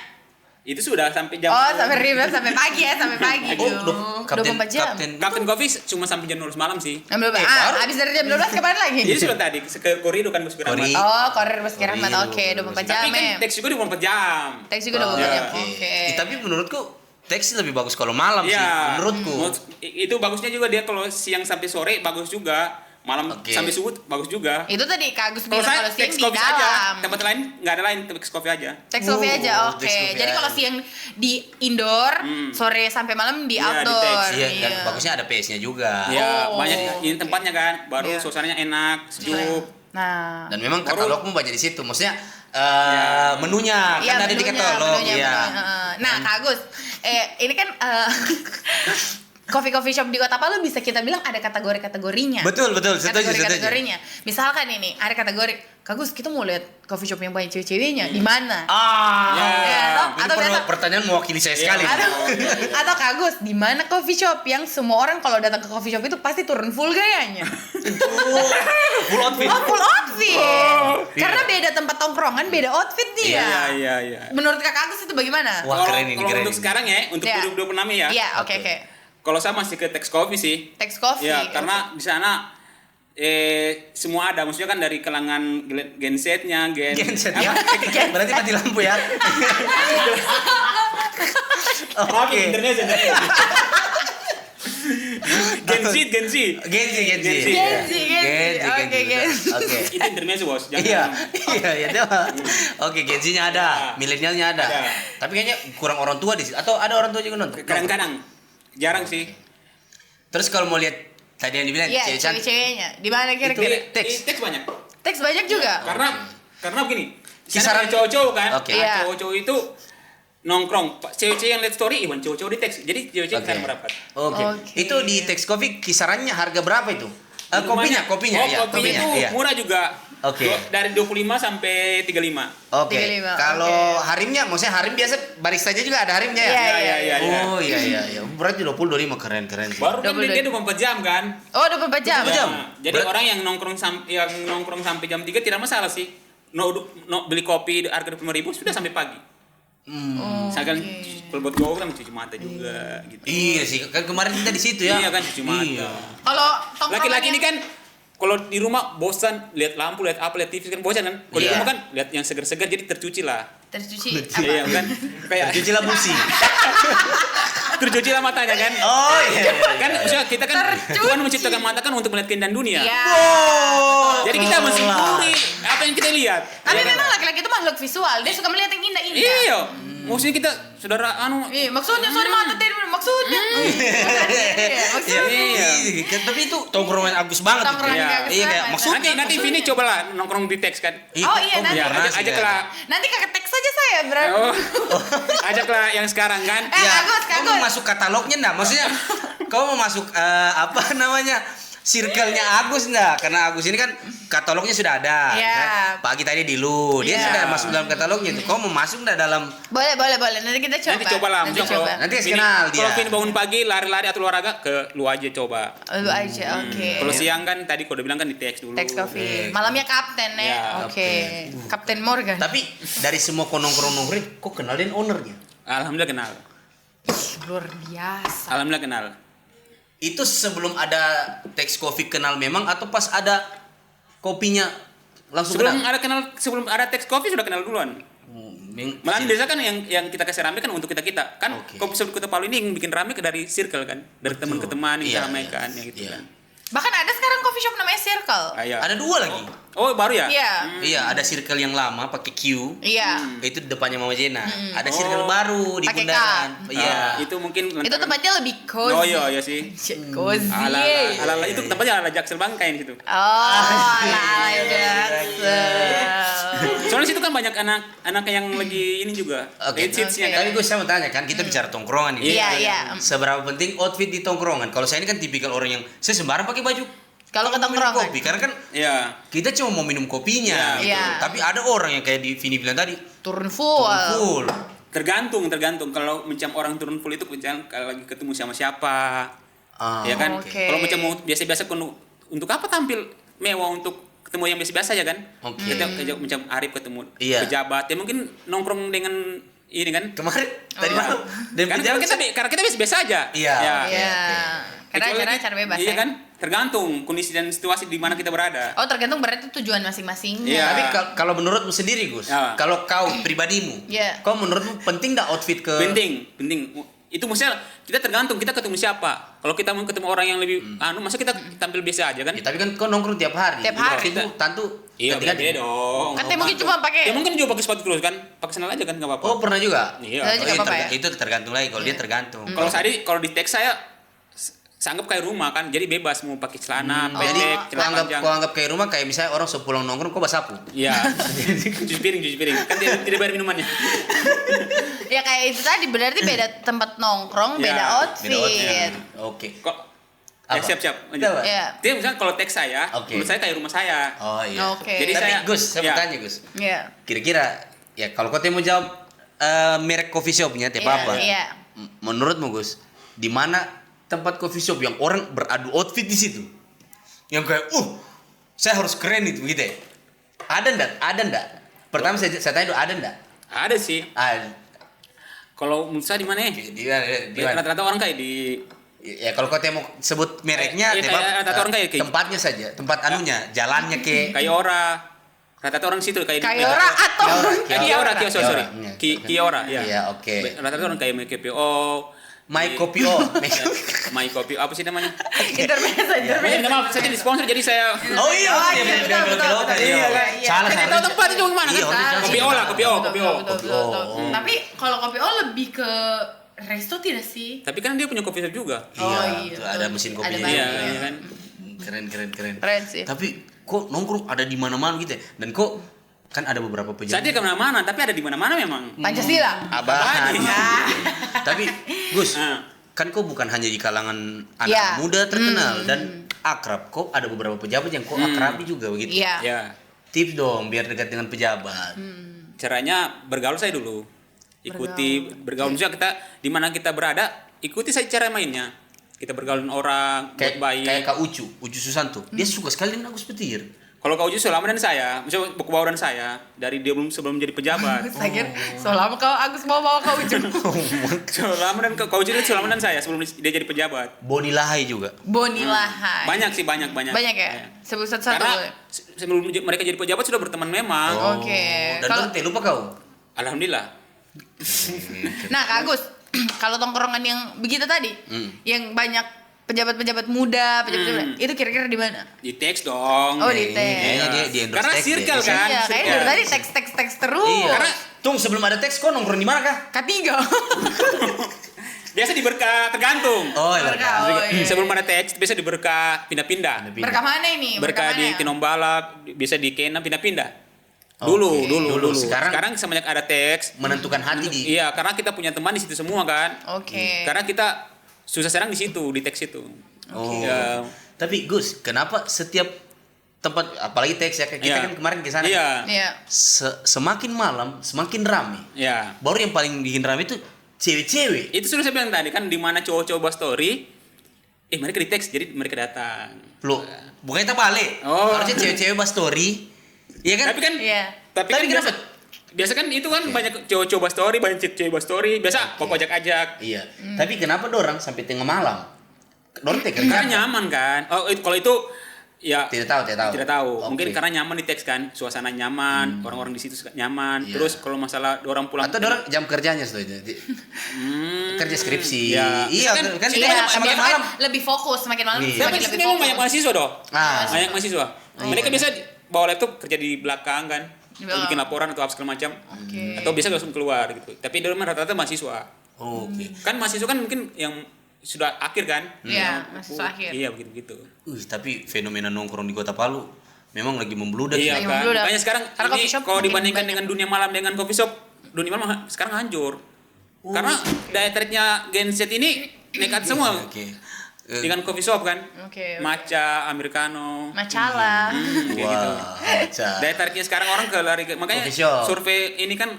Itu sudah sampai jam. Oh, sampai ribet sampai pagi ya, sampai pagi. Oh, Kapten 24 jam. Captain Coffee cuma sampai jam 12 malam sih. Jam 12. baru. Habis dari jam 12 kapan lagi? Jadi sudah tadi ke Koriro kan Basuki Rahmat. Kori. Oh, korir Basuki Rahmat. Koriro, Oke, 24 jam Tapi kan ya. teks juga 24 jam. Teks juga 24 Iya. jam. Oke. Tapi menurutku teks lebih bagus kalau malam sih. Iya. Menurutku. Itu bagusnya juga dia kalau siang sampai sore bagus juga. Malam Oke. sampai subuh bagus juga. Itu tadi Kak Agus Kalau bilang saya kalau siang teks di coffee aja. dalam. Tempat lain nggak ada lain, teks coffee aja. Teks coffee aja, Oh, oke. teks coffee Jadi aja. kalau siang di indoor, sore sampai malam di Iya, di outdoor. teks. Iya, dan bagusnya ada PS-nya juga. Ya, Oh. banyak ini tempatnya kan. Baru Iya. suasananya enak, sejuk. Nah, Dan memang Baru- katalogmu banyak di situ. Maksudnya Iya. menunya iya, kan ada di menunya, katalog. menunya, Iya. menunya. Nah, Kak Agus, ini kan coffee shop di Kota Palu bisa kita bilang ada kategori-kategorinya. Betul, setuju. Kategori-kategorinya. Misalkan ini ada kategori, Kak Agus, kita mau lihat coffee shop yang banyak cewek-ceweknya di mana? Ah. Ya. Ya, Ini biasa- pertanyaan mewakili saya sekali. Iya. atau Kak Agus, di mana coffee shop yang semua orang kalau datang ke coffee shop itu pasti turun full gayanya? Full outfit. Oh, full outfit. Karena beda tempat tongkrongan, beda outfit dia. Iya. Menurut Kak Agus itu bagaimana? Wah, Kalau keren ini, kalau keren untuk ini. sekarang ya, untuk Iya. 2026 ya. Iya, oke. Oke. Kalau saya masih ke Tex Coffee sih. Tex Coffee. Ya, karena di sana semua ada, maksudnya kan dari kalangan gensetnya, Genset apa? ya. Berarti mati lampu ya. Maaf, Oke. Indonesia. Gen Z. Genzi. Genzi. Oke, Genzi. Oke. Itu intermezzo, Bos. Iya, dia. Oke, Genzinya ada, Ya. milenialnya ada. Ada. Tapi kayaknya kurang orang tua di situ. Atau ada orang tua juga nonton? Kadang-kadang jarang sih. Terus kalau mau lihat tadi yang dibilang Iya, cewek cantik. cewek-ceweknya. Di mana kira-kira? Teks. Teks banyak. Teks banyak juga. Karena begini. Kisaran- Kisaran cowok-cowok kan. Oke. Iya. Cowok-cowok itu nongkrong. Cewek-cewek yang lihat story, Iwan cowok-cowok di teks. Jadi cewek-cewek Oke. kan merapat. Oke. Oke. Itu di Tex Coffee kisarannya harga berapa itu? Kopinya, Oh, ya, kopinya itu iya. murah juga. Oke. Dari 25 sampai 35. Oke. 35, Kalau oke. harimnya, maksudnya harim biasa baristanya juga ada harimnya ya? Iya. Iya. Oh iya. Berarti 25 keren. Baru kan 22. dia 24 jam kan. Oh, 24 jam. 24 jam. Nah, jadi orang yang nongkrong sampai jam 3 tidak masalah sih. No, beli kopi harga 25.000 sudah sampai pagi. Misalkan kalau buat cowok kan cuci mata juga gitu. Iya sih, kan kemarin kita di situ ya. Iya kan cuci mata. Iya. Kalau tongkrongannya Laki-laki ini kan kalau di rumah bosan lihat lampu, lihat apa, lihat TV kan bosan kan. Kalau di Iya. rumah kan lihat yang segar-segar jadi tercuci lah. tercuci Iya apa? kan. Kayak Cuci lah busi. tercuci lah matanya kan. Oh iya. Kan maksudnya kita kan Tercuci. Tuhan menciptakan mata kan untuk melihat keindahan dunia. Iya. Jadi kita mensyukuri apa yang kita lihat. Tapi Iya kan? memang laki-laki itu makhluk visual, dia suka melihat yang indah-indah. Iya. Maksudnya kita saudara Iya, maksudnya sorry mata tadi maksudnya. Iya, maksudnya. Iya. Tapi itu tongkrongan Agus banget. itu. Tongkrongan Iya. Kak Iya, kayak Agus maksud- banget. Nanti Vini cobalah nongkrong di teks kan. Oh, iya, kok nanti. belum pernah sih, Ajaklah. Nanti kakak teks aja saya berarti. Oh. Ajaklah yang sekarang kan. Eh, Ya, Agus, kau mau masuk katalognya enggak? Maksudnya kau mau masuk apa namanya? circle-nya Agus enggak? Karena Agus ini kan katalognya sudah ada. Iya. Misalnya pagi tadi di lu, dia Iya. sudah masuk dalam katalognya itu. Kau mau masuk enggak dalam Boleh. Nanti kita coba. Nanti coba lah. Nanti Misalnya coba. Nanti kasih kenal dia. Kalau Vini bangun pagi lari-lari atau olahraga ke lu aja coba. Lu aja, oke. Kalau siang kan tadi kalau udah bilang kan di teks dulu. Teks coffee. Malamnya kapten ya. Ya, Oke. Kapten Morgan. Tapi dari semua nongkrong-nongkrong, kok kenal den ownernya? Alhamdulillah kenal. Luar biasa. Alhamdulillah kenal. Itu sebelum ada teks coffee kenal memang atau pas ada kopinya langsung Sebelum ada teks kopi sudah kenal duluan. Malah biasa kan yang kita kasih rame kan untuk kita kan Oke. kopi sebelum kita Palu ini yang bikin rame dari circle kan, dari teman ke teman yang Iya, kita ramaikan iya. ya gitu Iya. kan. Bahkan ada sekarang coffee shop namanya Circle. Iya. Ada 2 lagi. Oh baru ya? Iya. Iya, ada circle yang lama pakai Q. Iya. Itu depannya Mama Jena. Ada Oh. circle baru di Pakai K. Bundaran. Iya. Itu mungkin Itu tempatnya lebih cozy. Oh iya sih. Cozy. Ala itu tempatnya ala Jaksel Bangkai di situ. Oh, ala Jackson. Soalnya situ kan banyak anak yang lagi ini juga. Oke. Hits-hitsnya Oke. kan. Tapi gue saya mau tanya kan kita bicara tongkrongan ini. Iya. Seberapa penting outfit di tongkrongan? Kalau saya ini kan tipikal orang yang saya sembarang pakai baju. Kalau ke minum tongkrongan. kopi, karena kan Iya. kita cuma mau minum kopinya. Gitu. Iya. Tapi ada orang yang kayak di Vini bilang tadi, Turun full. full. Tergantung kalau macam orang turun full itu misalnya kalau lagi ketemu sama siapa. Ya kan? Oke. Kalau macam mau biasa-biasa untuk apa tampil mewah untuk ketemu yang biasa-biasa ya kan? Oke. Kita macam Arif ketemu Iya. pejabat, ya mungkin nongkrong dengan ini kan? Kemarin tadi Oh. malam dan Karena kita biasa-biasa aja. Iya. Ya. Iya. Karena Kecuali acaranya kita- cara bebas Iya ya. kan? Tergantung kondisi dan situasi di mana kita berada. Oh, tergantung berarti tujuan masing-masing. Iya. Tapi kalau menurutmu sendiri Gus, Ya. kalau kau pribadimu, Iya. kau menurutmu penting nggak outfit ke? Penting. Itu maksudnya kita tergantung kita ketemu siapa. Kalau kita mau ketemu orang yang lebih masa kita tampil biasa aja kan? Ya, tapi kan kau nongkrong tiap hari. Tiap hari. Outfitmu tentu Iya, ganti-ganti. beda dong. Kan dia mungkin cuma pakai. Ya mungkin juga pakai sepatu terus kan? Pakai sandal aja kan enggak apa-apa. Oh pernah juga? Iya. Saya juga iya, apa-apa ya? itu tergantung lagi. Kalau dia tergantung. Kalau kalau di teks saya sanggap kayak rumah kan. Jadi bebas mau pakai celana Jadi pendek, kau celana anggap, panjang. kau anggap kayak rumah kayak misalnya orang sepulang nongkrong kau basapu. Iya. cuci piring. Kan tidak bayar minumannya. Ya kayak itu tadi berarti beda tempat nongkrong, Ya, beda Beda outfit. outfit. Oke. Kok Apa? siap. Apa? Iya. Dia misalnya kalau teks saya, Oke. menurut saya kayak rumah saya. Oh iya. Oke. Jadi Tapi saya- Gus, saya mau ya. tanya Gus. Iya. Kira-kira ya kalau kau mau jawab merek coffee shopnya tiap Iya, apa? iya. Menurutmu Gus, di mana tempat coffee shop yang orang beradu outfit di situ? Yang kayak, saya harus keren itu gitu ya. Ada ndak? Pertama saya tanya dulu, ada ndak? Ada sih. Kalau Kalau menurut saya di mana ya? di mana? Rata-rata orang kayak di Ya kalau kau mau sebut mereknya, Iya, tembak, kayak rata-rata orang kayak tempatnya saja, tempat anunya, jalannya ke. kayak ora. Rata-rata orang situ kayak Kayora atau Kiora, sorry. Iya. Kiora, ya. Iya, oke. Rata-rata orang kayak KPO, My Kopi O. My Kopi, apa sih namanya? intermezzo. Minta maaf, saya di sponsor jadi saya Oh iya, Oh, iya, iya, betul, betul, betul, betul, iya. iya, iya. Salah, Kita salah. tahu tempatnya juga gimana Iya, kan? udah, Kopi O lah, Kopi O. Betul. Tapi kalau kopi O lebih ke resto tidak sih? Tapi kan dia punya kopi shop juga. Oh, Iya, iya, tuh betul. ada mesin kopi. Ada Iya, banyak. iya kan. Keren. Keren sih. Tapi kok nongkrong ada di mana-mana gitu ya? Dan kok kan ada beberapa Saya pejabat. tidak kemana-mana, tapi ada di mana-mana memang. Pancasila. Abahan. Ah. Tapi Gus, Ah. kan kok bukan hanya di kalangan anak Iya. muda terkenal dan akrab. Kok ada beberapa pejabat yang kok akrabi juga begitu. Iya. Ya, Tips dong biar dekat dengan pejabat. caranya bergaul saya dulu. Ikuti bergaul misalnya kita di mana kita berada, ikuti saja cara mainnya. Kita bergaul dengan orang, buat baik. Kayak Kak Ucu Susanto. Dia suka sekali dengan Agus Petir. Kalau kau justru lama dan saya, misalnya buku bawah dan saya dari dia sebelum jadi pejabat. Saya kira selama kau Agus mau bawa kau ujung. Selama dan kau jadi selama dan saya sebelum dia jadi pejabat. Boni Lahai juga. Boni Lahai. Banyak sih banyak. Banyak ya? Sebut satu-satu. Karena sebelum mereka jadi pejabat sudah berteman memang. Oke. Dan Kalau- Dante lupa kau. Alhamdulillah. Nah, Kak Agus, kalau tongkrongan yang begitu tadi, yang banyak pejabat-pejabat muda, itu kira-kira di mana? Di teks dong. Oh, di teks. Kayaknya dia di endorse Karena teks circle deh. kan. Iya, kayaknya circle. dari tadi teks terus. Iya. Karena Tung sebelum ada teks kau nongkrong di mana kah? Ketiga. biasa di berkah tergantung. Oh, Berkah, oh, iya. Sebelum ada teks biasa di berkah pindah-pindah. Berkah mana ini? Berkah di mana? Tinombala, bisa di Kena pindah-pindah. Oke. Dulu. Sekarang semenjak ada teks. menentukan hati di. Iya, karena kita punya teman di situ semua kan. Oke. Karena kita susah serang di situ, di teks itu. Oh. Ya, Tapi Gus, kenapa setiap tempat, apalagi teks ya, kita Iya. kan kemarin ke sana. Iya. Iya. Semakin malam semakin rame. Ya. Baru yang paling bikin rame itu cewek-cewek. Itu sudah saya bilang tadi kan, di mana cowok-cowok buat story, mereka di teks, jadi mereka datang. Loh, bukannya terbalik. Oh. Harusnya cewek-cewek bahas story. Iya kan? Tapi kan, Iya. tapi Tapi kan kenapa? biasa kan itu kan banyak cowok-cowok buat story, banyak cewek buat story. Biasa kok ajak-ajak. Iya. Tapi kenapa dorang sampai tengah malam? Dorang teks Karena kan? nyaman kan. Kalau itu ya Tidak tahu. tidak tahu. Oke. Mungkin karena nyaman di teks kan, suasana nyaman, orang-orang di situ suka nyaman. Iya. Terus kalau masalah orang pulang Atau dorang jam kerjanya tuh kerja skripsi. Iya. Iya, Kan kan sini Iya, semakin biar malam. kan lebih fokus, semakin malam Iya. Tapi semakin di lebih sini memang fokus. banyak mahasiswa doh. Ah. Banyak mahasiswa. Mereka biasa bawa laptop kerja di belakang kan. Di belakang. Bikin laporan atau apa segala macam. Oke. Atau biasa langsung keluar gitu. Tapi di rumah rata-rata mahasiswa. Oke. Kan mahasiswa kan mungkin yang sudah akhir kan? Iya, mahasiswa akhir. Iya, begitu-begitu. Tapi fenomena nongkrong di Kota Palu memang lagi membludak. Iya Lagi kan. membludak. Makanya sekarang Karena ini coffee shop kalau makin dibandingkan banyak. dengan dunia malam dengan coffee shop, dunia malam sekarang hancur. Karena daya tariknya Gen Z ini nekat semua. Oke. Dengan coffee shop kan. Oke. Matcha, americano. Macala. Kayak gitu. Wah, Daya tariknya sekarang orang ke lari makanya Coffee shop. survei ini kan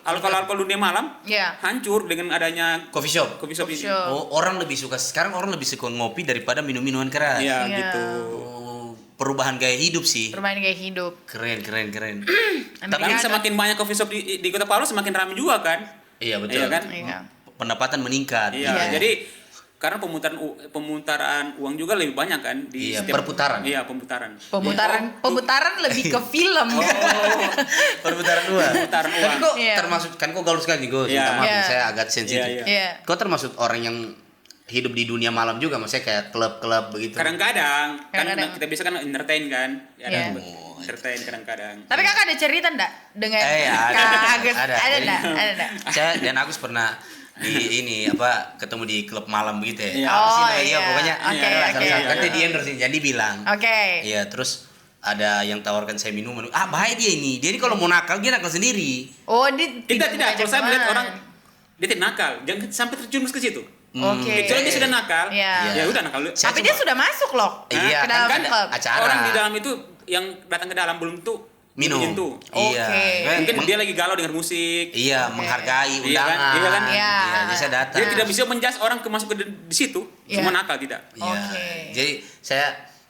alkohol dunia malam Iya. hancur dengan adanya coffee shop. coffee shop Coffee ini. shop. Oh, orang lebih suka sekarang orang lebih suka ngopi daripada minum-minuman keras. Iya Iya. gitu. Oh, perubahan gaya hidup sih. Bermain gaya hidup. Keren. Tapi Americano. semakin banyak coffee shop di Kota Palu semakin ramai juga kan. Iya betul. Iya kan? Iya. Pendapatan meningkat. Iya, Iya. jadi karena pemutaran uang juga lebih banyak kan di Iya, perputaran. Iya, pemutaran. Pemutaran lebih ke film. Perputaran uang. Perputaran Tapi uang. kok Iya. termasuk kan kok gaul sekali nih gue. Iya. Minta maaf Iya. saya agak sensitif. Iya, Iya. Kau termasuk orang yang hidup di dunia malam juga, maksudnya kayak klub-klub begitu. Kadang-kadang kan Kadang-kadang. kita bisa kan entertain kan. Ya, Iya. entertain kadang-kadang. Tapi kakak ada cerita ndak dengan Ada. Kak Agus? Ada. Ada Jadi- ndak? Ada ndak? Saya dan Agus pernah di ini apa ketemu di klub malam begitu ya. Iya. Apa sih Oh, namanya? iya. Pokoknya Oke, ada lah oke, salah satu. Kan iya. dia di endorse jadi bilang. Oke. Iya, terus ada yang tawarkan saya minuman. Ah, bahaya dia ini. Dia ini kalau mau nakal dia nakal sendiri. Oh, dia Tidak, mengajak kalau saya melihat teman. orang dia tidak nakal, jangan sampai terjerumus ke situ. Oke. Kecuali dia sudah nakal, Iya. ya udah nakal. Saya Tapi coba- dia sudah masuk loh. Iya, ke dalam kan klub. acara. Orang di dalam itu yang datang ke dalam belum tuh Minum. menyentuh. Iya. Oke. Mungkin dia lagi galau dengan musik. Iya, Oke. menghargai Iya kan? undangan. Iya kan? Iya. Jadi saya datang. Dia tidak bisa menjas orang ke masuk ke di situ, Iya. cuma nakal tidak. Iya. Oke. Jadi saya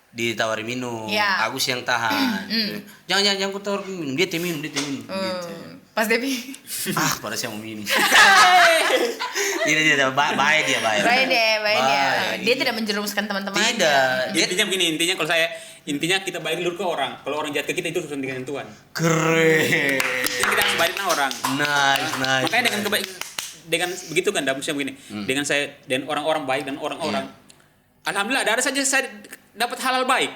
ditawari minum, Iya. Agus yang tahan. Jangan ku tawarin minum, dia teh minum, gitu. Pas Devi. Ah, pada saya mau minum. Tidak, baik dia, baik. Baik deh, baik dia. Baik. Dia tidak menjerumuskan teman-temannya. Tidak. Dia Intinya begini, kalau saya intinya kita baik dulu ke orang. Kalau orang jahat ke kita itu urusan dengan Tuhan. keren. Jadi kita harus baik sama orang. Nice. Makanya dengan dengan begitu kan dalamnya begini. Dengan saya dan orang-orang baik dan orang-orang alhamdulillah ada saja saya dapat halal baik.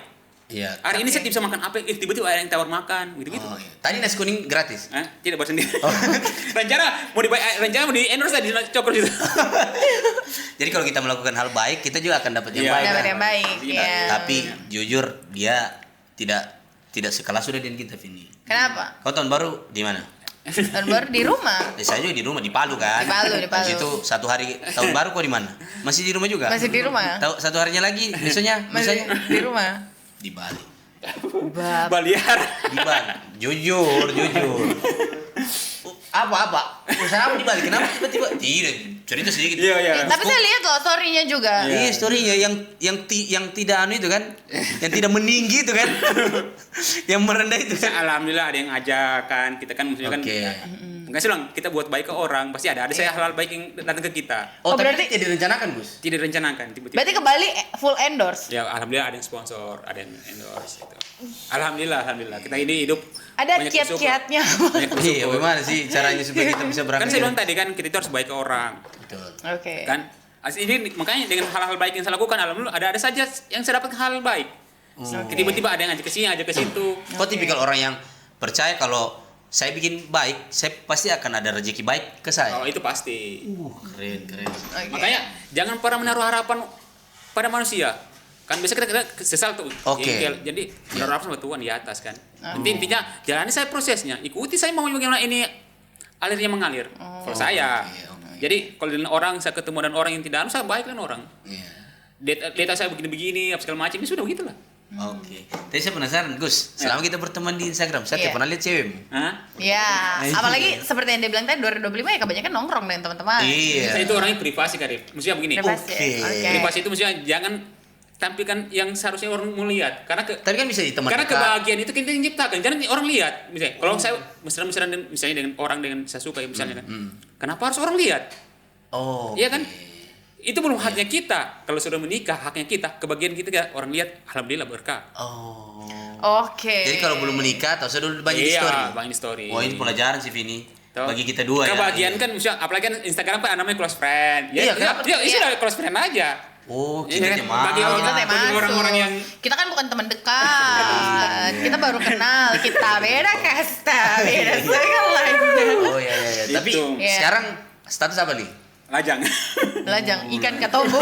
Iya. Hari ini saya tidak bisa makan apa, tiba-tiba ada yang tawar makan, gitu-gitu. Oh, iya. Tadi nasi kuning gratis. Hah? Tidak buat sendiri. rencana mau di endorse tadi cokor itu. Jadi kalau kita melakukan hal baik, kita juga akan dapat yang Iya. baik. Dapat kan? yang baik. Iya. Iya. Tapi jujur dia tidak sekelas sudah dengan kita, Vini. Kenapa? Kau tahun baru di mana? Tahun baru di rumah. Saya juga di rumah di Palu kan. Di Palu. Habis itu satu hari tahun baru kau di mana? Masih di rumah juga? Masih di rumah. Tahu satu harinya lagi besoknya? Masih di rumah. Di Bali. Bab. Baliar. Di Bali. Jujur. Apa? Usaha apa di Bali? Kenapa tiba-tiba? Tidak, cerita sedikit. Iya. Tapi saya lihat loh story-nya juga. Iya, story-nya yang tidak anu itu kan, yang tidak meninggi itu kan, yang merendah itu kan. Alhamdulillah ada yang ajakan, kita kan maksudnya kan. Oke. Enggak sih bilang kita buat baik ke orang, pasti ada saya halal baik yang datang ke kita. Oh, Oh, tapi berarti- tidak direncanakan, Gus. Tidak direncanakan tiba-tiba. Berarti ke Bali full endorse. Ya alhamdulillah ada yang sponsor, ada yang endorse gitu. Alhamdulillah kita ini hidup Ada banyak bersyukur. kiat-kiatnya. Banyak Iya, bersyukur. bagaimana sih caranya supaya kita bisa berangkat? Kan saya bilang tadi kan kita itu harus baik ke orang, Betul. Oke. kan? Ini makanya dengan hal-hal baik yang saya lakukan, alhamdulillah ada saja yang saya dapat hal baik. Tiba-tiba ada yang ngajak ke sini, ngajak ke situ. Kau tipikal orang yang percaya kalau saya bikin baik, saya pasti akan ada rezeki baik ke saya. Oh itu pasti. Keren. Oke. Makanya jangan pernah menaruh harapan pada manusia. Kan biasa kita sesal tuh. Oke. Jengkel. Jadi menaruh harapan sama Tuhan di atas kan. Nanti intinya jalani saya prosesnya. Ikuti saya mau bagaimana ini alirnya mengalir. Kalau saya. oke. Jadi kalau dengan orang saya ketemu dengan orang yang tidak anu, saya baik dengan orang. Iya. data saya begini-begini, apa segala macam, ini sudah begitulah. Oke. Tapi saya penasaran, Gus. Selama kita berteman di Instagram, saya Iya. tidak pernah lihat cewek. Hah? Ya, apalagi seperti yang dia bilang tadi 2025 ya kebanyakan nongkrong dengan teman-teman. Iya. Itu orangnya privasi kan, maksudnya begini. Privasi. Oke. Oke. Privasi itu maksudnya jangan tampilkan yang seharusnya orang mau lihat, karena Tapi kan bisa di teman karena dekat. kebahagiaan itu kita yang ciptakan, jangan orang lihat. Misalnya, kalau saya mesra-mesraan misalnya dengan orang dengan saya suka ya misalnya kan, kenapa harus orang lihat? Oh. Iya kan? Itu belum haknya kita. Kalau sudah menikah, haknya kita. Kebahagiaan kita orang lihat, alhamdulillah berkah. Oh. Oke. Jadi kalau belum menikah, atau saya dulu banyak di Iya, story. banyak story. Wah, ini pelajaran sih Vini. Tuh. Bagi kita dua ya. Kebahagiaan kan, misalnya, apalagi kan Instagram kan namanya close friend. Ya, Iya, kenapa? ya, sudah close friend aja. Oh, Iya kita kan? teman. Bagi Oh, orang- kita teh bagi masuk. orang-orang yang Kita kan bukan teman dekat. Kita baru kenal. Kita beda kasta, beda sekali. Oh iya iya. Iya. Tapi Gitu. Iya. sekarang status apa nih? lajang. Lajang ikan katobo.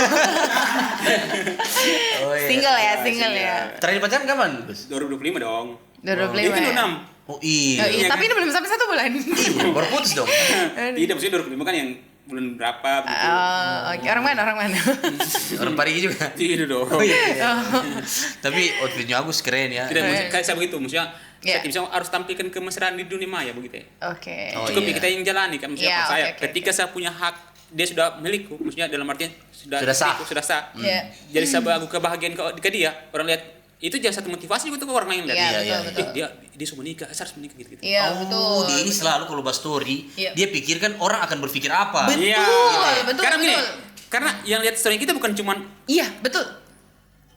Oh iya. Single ya, single ya. Terakhir pacaran kapan, Gus? 2025 dong. 2025 Ini kan ya. 26. Oh iya. Oh, iya, tapi ini belum sampai 1 bulan. Iya, baru putus dong. Tidak, maksudnya 2025 kan yang bulan berapa gitu. Oke. Orang mana? Orang mana? Orang Parigi juga. Tidak dong. Oh iya. Iya. Tapi outfitnya Agus keren ya. Tidak, maksudnya kayak saya begitu, maksudnya Iya. saya misalnya harus tampilkan kemesraan di dunia maya begitu ya. Oke. Oh, Cukup iya. kita yang jalani kan, maksudnya Iya, kalau saya oke, ketika saya punya hak, dia sudah milikku, maksudnya dalam artian sudah Sudah sah. milikku, sudah sah. Iya. Jadi saya bagu kebahagiaan ke dia, orang lihat itu jadi satu motivasi untuk orang lain lihat. Iya, Iya, betul, iya. betul. Dia sudah menikah, saya harus menikah gitu. Iya, Oh, betul. dia ini selalu kalau bahas story, Iya. dia pikirkan orang akan berpikir apa. Betul. Iya. betul, Karena gini, betul. karena yang lihat story kita bukan cuma Iya, betul.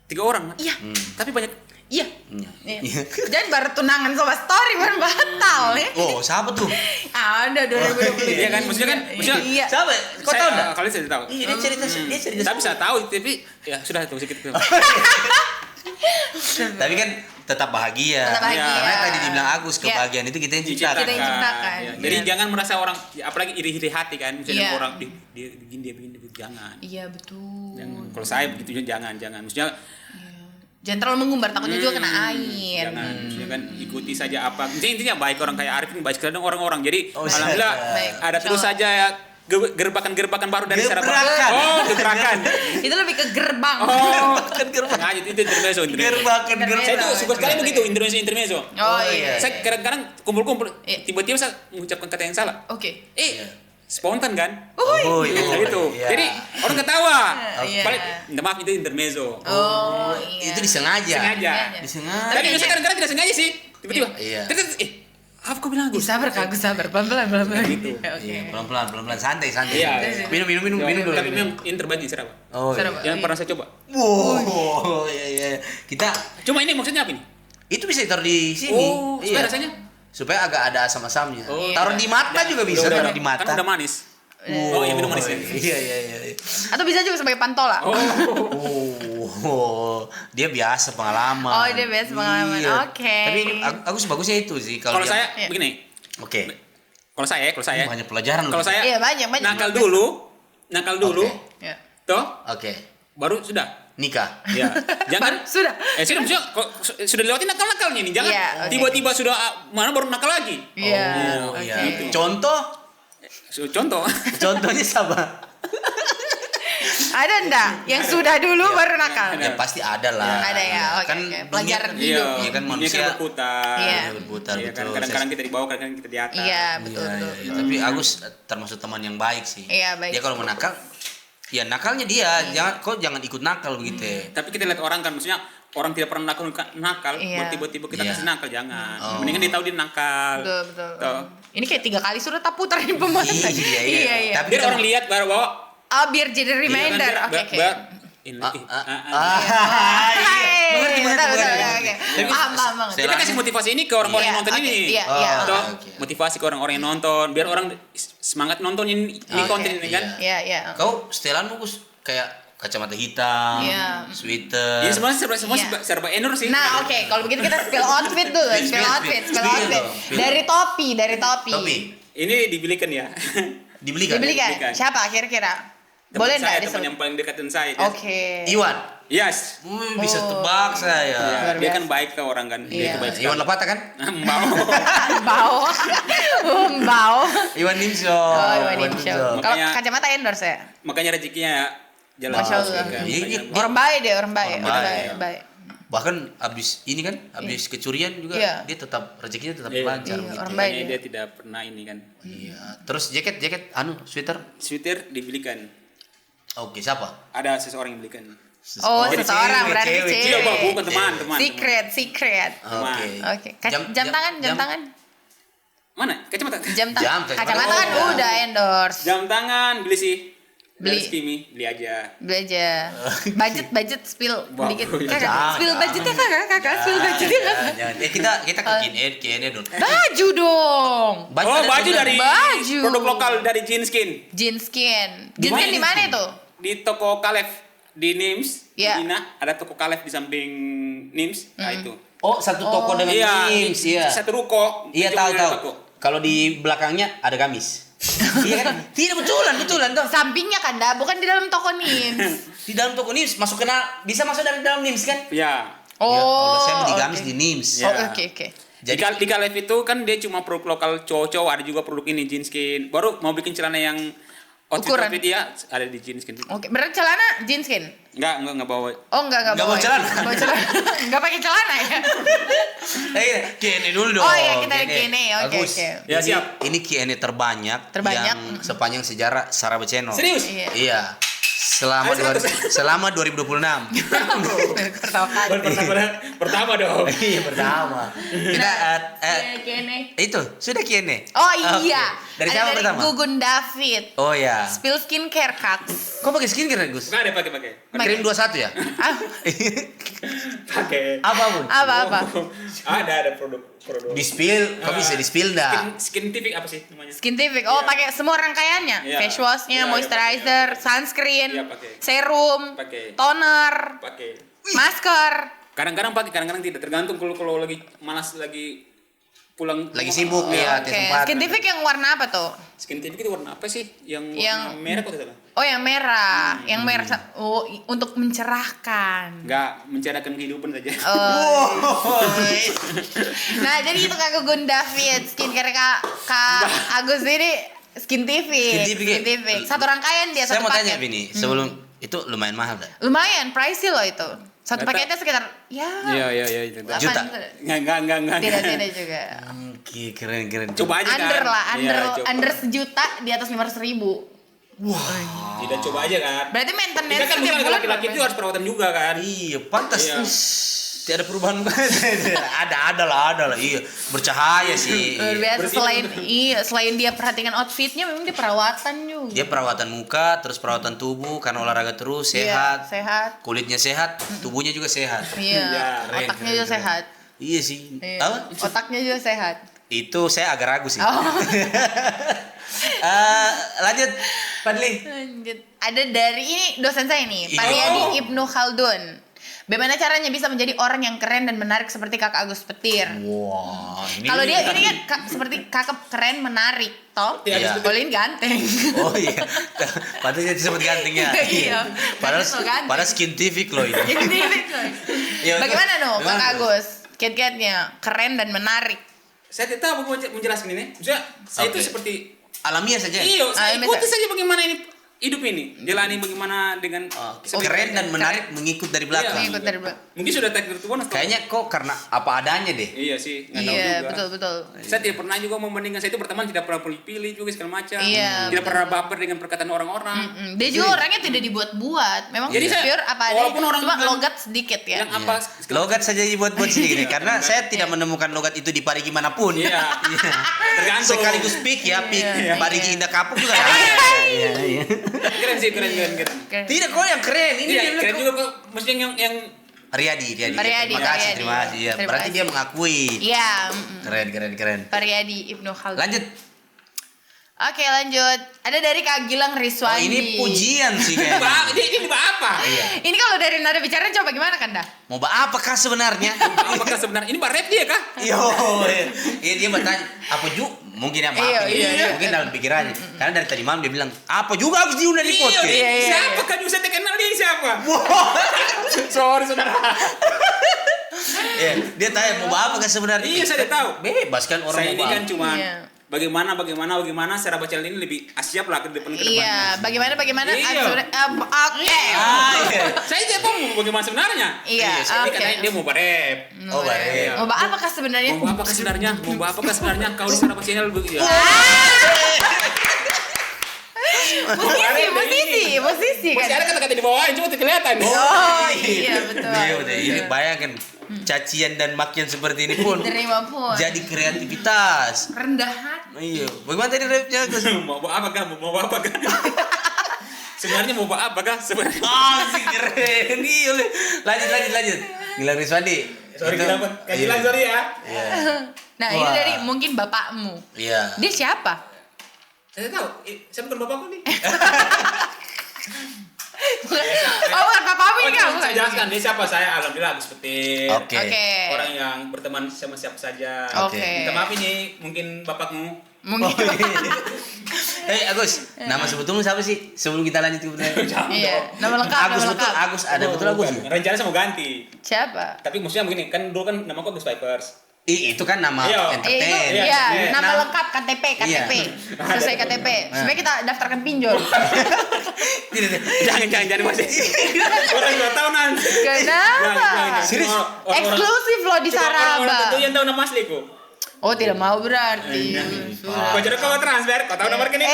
3 orang, Iya. tapi banyak. Iya. Iya. Iya. Jangan baru tunangan sama story baru batal ya. Oh, siapa tuh? Ada 2020. Iya kan, maksudnya kan, maksudnya Iya. Siapa? Kau tahu enggak? Kalian saya tahu. Iya, dia cerita. Tapi saya tahu, tapi ya sudah itu sedikit. Tapi kan tetap bahagia. Tetap bahagia. Karena tadi dibilang Agus, Iya. kebahagiaan itu kita yang ciptakan. Kita yang ciptakan. Ya. Jadi Benar. jangan merasa orang, apalagi iri-iri hati kan, misalnya Iya. orang dia begini dia begini, jangan. Iya, betul. Jangan. Kalau saya begitu jangan. Maksudnya Jangan terlalu mengumbar, takutnya juga kena air. jangan. Maksudnya kan ikuti saja apa. Intinya baik orang kayak Arif ini baik sekali dengan orang-orang. Jadi Oh, alhamdulillah baik. ada terus saja ya gerbakan-gerbakan baru dari Sarabang. Gebrakan. Oh, gebrakan. Itu lebih ke gerbang. Oh, Kan gerbang. sengaja itu intermezzo. Gerbakan, Intermezzo. Saya tuh suka sekali begitu intermezzo. Oh iya. Saya kadang-kadang kumpul-kumpul, Iya. tiba-tiba saya mengucapkan kata yang salah. Oke. Spontan kan? Oh, Nah, itu. iya. Jadi orang ketawa. Iya. Balik, minta maaf itu intermezzo. Oh, iya. Itu disengaja. Sengaja. Disengaja. Tapi biasanya kadang-kadang tidak sengaja sih. Tiba-tiba. Iya. Apa kau bilang Agus? Sabar Kak, aku sabar. Pelan-pelan, pelan-pelan. Gitu. Oke. Iya, pelan-pelan, santai. Iya. Minum dulu. Tapi memang ini terbaik di Sarawak. Oh, iya. Sarawak. Yang pernah saya coba. Wow, iya. Kita Cuma ini maksudnya apa ini? itu bisa ditaruh di sini. Oh, supaya Iya. rasanya? Supaya agak ada asam-asamnya. Oh. Taruh di mata juga bisa, Udah, taruh di mata. Kan udah manis. Oh, iya minum manis ya. Iya. Atau bisa juga sebagai pantola. Oh, dia biasa pengalaman. Oh, dia biasa pengalaman. Iya. Oke. Tapi ini aku sebagusnya itu sih Kalau dia- saya Iya. begini. Oke. Kalau saya. Banyak pelajaran. Kalau saya Iya, banyak. nakal dulu. Oke. Ya. Toh, Oke. baru sudah. Nikah. Ya. Jangan Sudah. sudah maksudnya sudah lewatin nakal-nakalnya nih. Jangan Iya, oke. tiba-tiba sudah mana baru nakal lagi. Iya. Oh, Oke. iya. Contoh? Contoh. Contohnya sama. Ada enggak yang sudah dulu baru nakal? Ya pasti ada lah. Ada ya, oke, Kan oke. Pelajaran dunia- hidup. Iya kan Dunia manusia kan berputar. Iya. berputar Iya kan betul. kadang-kadang kita di bawah, kadang-kadang kita di atas. Iya, betul, Iya, betul. iya. Tapi Agus termasuk teman yang baik sih. Iya, baik. Dia kalau menakal, ya nakalnya dia. Jangan ikut nakal begitu. Tapi kita lihat orang kan, maksudnya orang tidak pernah nakal, Iya. buat tiba-tiba kita Iya. kasih nakal, jangan. Oh. Mendingan dia tahu dia nakal. Betul, betul. Toh. Ini kayak 3 kali sudah tak putar di pembahasan. Iya. Tapi Biar orang lihat bahwa Oh, biar jadi reminder. Iya kan, Oke, oke. ini Mengerti, Betul, betul, mengerti. oke. Tapi Paham banget. saya- kita kasih motivasi ini ke orang-orang Iya, yang nonton oke. ini. Iya, Oh, iya. Toh, oke. motivasi ke orang-orang yang nonton, biar orang semangat nonton ini Oke. konten ini kan. Iya, iya. Kau setelan bagus kayak kacamata hitam, Iya. sweater. Ini sebenarnya semua Iya. serba enur sih. Nah, oke, kalau begitu kita spill outfit dulu, spill outfit. Spill. Dari topi. Topi Ini dibelikan ya. dibelikan. Dibelikan. Dibelikan. Siapa kira-kira? Teman Boleh saya, enggak teman yang paling dekat dengan saya. Oke. Iwan. Yes. Bisa Oh. tebak saya. Ya, Luar dia biasa. kan baik ke orang kan. Dia Iya. itu baik Iwan sekali. Lepata kan? Mau. Bau. Bau. Iwan Nimso. Oh, Iwan Nimsho. Kalau Makanya- kacamata endorse ya? Makanya rezekinya Jelas. Masya Allah. Iya, Orang baik deh, orang baik. Orang Orang baik, baik, ya. baik. Bahkan abis ini kan, abis kecurian juga Iya. dia tetap rezekinya tetap Iya. lancar. Iya, gitu. orang baik Makanya dia. dia tidak pernah ini kan. Iya. Terus jaket sweater. Sweater dibelikan. Oke, siapa? Ada seseorang yang belikan. Oh, Jadi seseorang cewek, berarti cewek, cewek. Tidak, Bang, bukan teman. Secret. Oke. Oke. Jam tangan. Mana? Kacamata. Jam tangan. Jam, Kacamata kan oh. udah endorse. Jam tangan beli sih. Beli. Dari Skimi, beli aja. Beli aja. Budget spill Wah, dikit. iya. Kakak, spill budgetnya kakak, spill budgetnya kakak. Jangan. Kita ke Q&A dong. Baju dong. Oh, ada baju juga. dari Baju. produk lokal dari Jeanskin. Jeanskin. Di Jeanskin mana di mana Jeanskin? itu? Di toko Kalef di Nims, Iya. di Ina, ada toko Kalef di samping Nims. Nah, itu. Oh, satu toko dengan Nims, iya. Satu ruko. Iya, Cuma tahu. ada toko. Kalau di belakangnya ada gamis. Iya kan? Tidak betulan toh. Sampingnya kan dah, bukan di dalam toko Nims. Di dalam toko Nims bisa masuk dari dalam Nims kan? Ya. Ya Allah, saya beli oke. gamis di Nims. Ya. Oh, oke. Jadi di Kalef itu kan dia cuma produk lokal cowok-cowok, ada juga produk ini Jeanskin. Baru mau bikin celana yang Ukuran. outfit ya ada di Jeanskin. Oke, berarti celana jeanskin. Enggak bawa. Oh, enggak Nggak bawa celana. Bawa celana. Enggak pakai celana ya. Q&A dulu dong. Oh iya, kita ada Q&A. Oke, Bagus. oke. Ya, siap. Ini Q&A terbanyak Terbanyak. yang sepanjang sejarah Saraba Channel. Serius? Iya. Iya. Selama 2026. Pertama dong. Iya, pertama. Kita Q&A. itu sudah Q&A. Oh Oke. iya. Dari Ada siapa pertama? Gugun David. Oh ya. Spill skincare kak. Kok pakai skincare, Gus? Enggak ada pakai. Krim 21 ya? Ah, Pakai. Apapun. apa? Ada produk. Di spill, kok bisa di spill dah? Skintific apa sih namanya? Skintific. Oh, Iya. pakai semua rangkaiannya. Iya. Face washnya, Iya, moisturizer, pakai. sunscreen, Iya, pakai. serum, Pakai. toner, Pakai. masker. Kadang-kadang pakai, kadang-kadang tidak. Tergantung kalau lagi malas lagi pulang Lagi rumah. sibuk ya, Oke. tempat. Skintific yang warna apa tuh? Skintific itu warna apa sih? Yang Yang- warna merah kok tidak? Oh, yang merah. Yang merah. Oh, untuk mencerahkan. Enggak mencerahkan kehidupan saja. Oh. Nah, jadi itu Kak Gugun David, skincare Kak Agus ini Skintific. Skintific. Satu rangkaian dia, Saya satu mau paket. tanya Vini, sebelum itu lumayan mahal dah. Lumayan, pricey loh itu. Satu Nggak paketnya sekitar ya. Iya itu. delapan- Juta? Enggak. Tidak juga. Oke, keren. Coba aja kan. Under lah, Iya, coba. under sejuta di atas 500.000. Tidak coba aja kan. Berarti Kita maintenance kan tiap bukan bulan laki-laki itu harus perawatan juga kan. Iya, pantas. Iya. Tidak ada perubahan. ada lah. Iya, bercahaya sih. Luar biasa. Bersih. Selain dia perhatikan outfitnya, memang dia perawatan juga. Dia perawatan muka, terus perawatan tubuh karena olahraga terus, Iya, sehat. sehat. Kulitnya sehat, tubuhnya juga sehat. Iya, Ya, otaknya juga sehat. Iya sih. Iya. Apa? Otaknya juga sehat. Itu saya agak ragu sih. Oh. Lanjut, Fadli. Lanjut. Ada dari ini dosen saya nih, Iya. Pariadi Oh. Ibnu Khaldun. Bagaimana caranya bisa menjadi orang yang keren dan menarik seperti Kakak Agus Petir? Wah, ini. Kalau dia ini kan seperti kakak keren menarik, toh? Iya. Kalau ini ganteng. Oh iya. Padahal dia disebut gantengnya. Iya. Padahal Ganteng, ganteng. padahal skintific loh ini. Jadi, Ya, bagaimana dong gimana? Kakak Agus? Kiat-kiatnya keren dan menarik. Saya tidak tahu menjelaskan ini. Maksudnya saya itu Oke. seperti Alamiah saja. iya, saya Ah, ikuti betul. saja bagaimana ini hidup ini. Jalani bagaimana dengan Oh, seperti- keren dan menarik mengikut dari belakang. Mengikut dari belakang. Mungkin sudah takdir Tuhan atau Kayaknya kok karena apa adanya deh. iya sih, nggak tahu Iya, juga. betul. Saya tidak pernah juga membandingkan, saya itu berteman tidak pernah pilih juga segala macam. Iya, Tidak betul. pernah baper dengan perkataan orang-orang. Dia juga orangnya tidak dibuat-buat. Memang Jadi saya- pure apa adanya. walaupun orang Cuma bilang- logat sedikit ya. Yang apa Logat saja dibuat-buat sedikit nih, karena saya tidak menemukan logat itu di Parigi manapun. Iya. Tergantung. Sekaligus pik ya, pik Iya. Parigi Indah Kapuk juga ada. Iya. Keren sih, keren. Oke. Tidak kok yang keren ini Iya, dia keren bilang juga kok. Maksudnya yang Riyadi. Riyadi, Terima kasih, Riyadi. terima kasih. Ya, Terima berarti kasih. dia mengakui. Iya, Keren. Pariadi Ibnu Khaldun. Lanjut. Oke, lanjut. Ada dari Kak Gilang Oh, Riswandi. ini pujian sih ini kayaknya. ini apa? Iya. Ini kalau dari nada bicara coba gimana kan dah? Mau apakah sebenarnya? Apakah sebenarnya ini rap dia kah? Yo, iya dia bertanya apa juga mungkin ya maaf Iya, ini, iya. mungkin dalam pikirannya karena dari tadi malam dia bilang apa juga harus diundang di podcast. iya. Siapa kan bisa kenal dia siapa? Sorry saudara. Dia tanya mau apa kan sebenarnya? Iya, saya tahu. Bebas kan orang Iya. Saya ini mau kan apa. cuma bagaimana Seraba Channel ini lebih siap lah ke depan. Iya, bagaimana Iya. oke. Iya. Saya tidak tahu bagaimana sebenarnya. Iya, Ini oke. katanya dia mau barep. Oh, barep. Mau bahas apakah sebenarnya? Mau apa sebenarnya? Kau di Seraba Channel begitu. Posisi Masih kan. ada kata-kata di bawah, cuma tidak kelihatan. Oh iya betul. Iya, betul. Ini bayangkan cacian dan makian seperti ini pun Terima pun. jadi kreativitas. Rendah hati. Iya. Bagaimana tadi rapnya, Gus? Mau apa kah? Sebenarnya mau apa kah? Sebenarnya. Sih keren. Iya, lanjut. Gilang Rizwandi. Sorry, Itu- kenapa? Kak Gilang, sorry ya. Iya. Nah, ini Wah. dari mungkin bapakmu. Iya. Dia siapa? Saya tahu, saya bukan bapakku nih. Oh, bukan bapakmu ini kamu. Saya jelaskan, dia siapa? Saya alhamdulillah Agus Petir. Oke. Oke. Orang yang berteman sama siapa saja. Oke. Minta maaf ini, mungkin bapakmu. Mungkin. Agus, nama sebetulnya siapa sih? Sebelum kita lanjut ke pertanyaan. Iya, nama lengkap, Agus nama betul, lengkap. Agus ada betul Agus. Bukan. Rencana saya mau ganti. Siapa? Tapi maksudnya begini, kan dulu kan nama aku Agus Vipers. Itu kan nama Iya. Itu entertain. Iya, iya, iya. nama Nama- lengkap KTP. Iya. Sesuai KTP. Sebenarnya kita daftarkan pinjol. Tidak. Jangan masih. Orang nggak tahu nanti. Kenapa? Serius? Eksklusif loh di Orang Saraba. tentu yang tahu nama asliku. Oh, tidak mau berarti. Kau jadi kau transfer, kau tahu nomor rekening.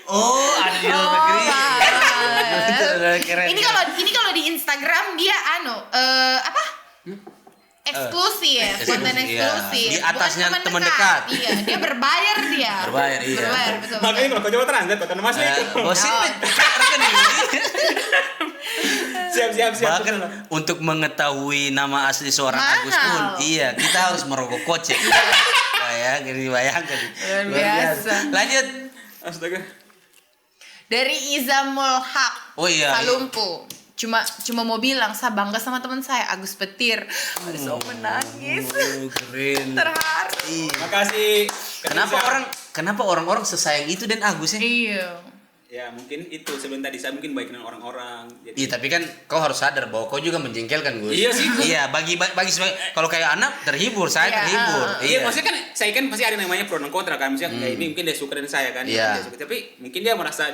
Oh, ada di luar negeri. Keren. Ini kalau di Instagram dia apa? Eksklusif, konten Eksklusif, iya. eksklusif. Di atasnya Bukan teman dekat. Iya, dia berbayar dia. Berbayar, iya. Berbayar, betul. Makanya kalau kau coba transfer, kau tahu nama asliku. Bosin Oh. rekening. Siap. Bahkan untuk mengetahui nama asli seorang Mahal. Agus pun, iya kita harus merogoh kocek. Bayangkan. Luar biasa. Lanjut. Astaga. Dari Izamul Haq. Oh iya. Salumpu. Cuma mau bilang, saya bangga sama teman saya Agus Petir. So menangis. Oh, keren. Terharu. Iya. Makasih. Kenapa orang-orang sesayang itu dan Agus ya? Iya. Ya mungkin itu sebelum tadi saya mungkin baik dengan orang-orang. Jadi Iya, tapi kan kau harus sadar bahwa kau juga menjengkelkan, Gus. Iya sih. Iya, bagi kalau kayak anak terhibur, saya Iya, terhibur. Iya, maksudnya kan saya kan pasti ada namanya pro dan kontra kan. Misalnya kayak ini mungkin dia suka dengan saya kan. Iya. Dia suka. Tapi mungkin dia merasa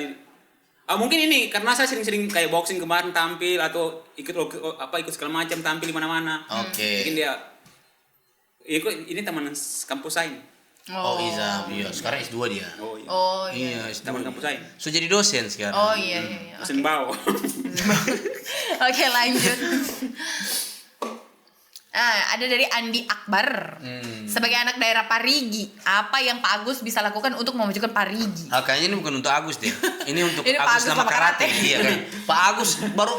mungkin ini karena saya sering-sering kayak boxing kemarin tampil atau ikut segala macam tampil di mana-mana. Oke. Mungkin dia ini teman kampus saya. Oh, Izam. Iya, sekarang S2 dia. Oh iya. Oh iya. Iya, S2. Teman kampus saya. So jadi dosen sekarang. Oh iya. Mesin bau. Oke, lanjut. Ada dari Andi Akbar. Sebagai anak daerah Parigi, apa yang Pak Agus bisa lakukan untuk memajukan Parigi? Kayaknya ini bukan untuk Agus deh. Ini untuk Ini Pak Agus Agus nama nama karate. karate. Iya kan. Pak Agus baru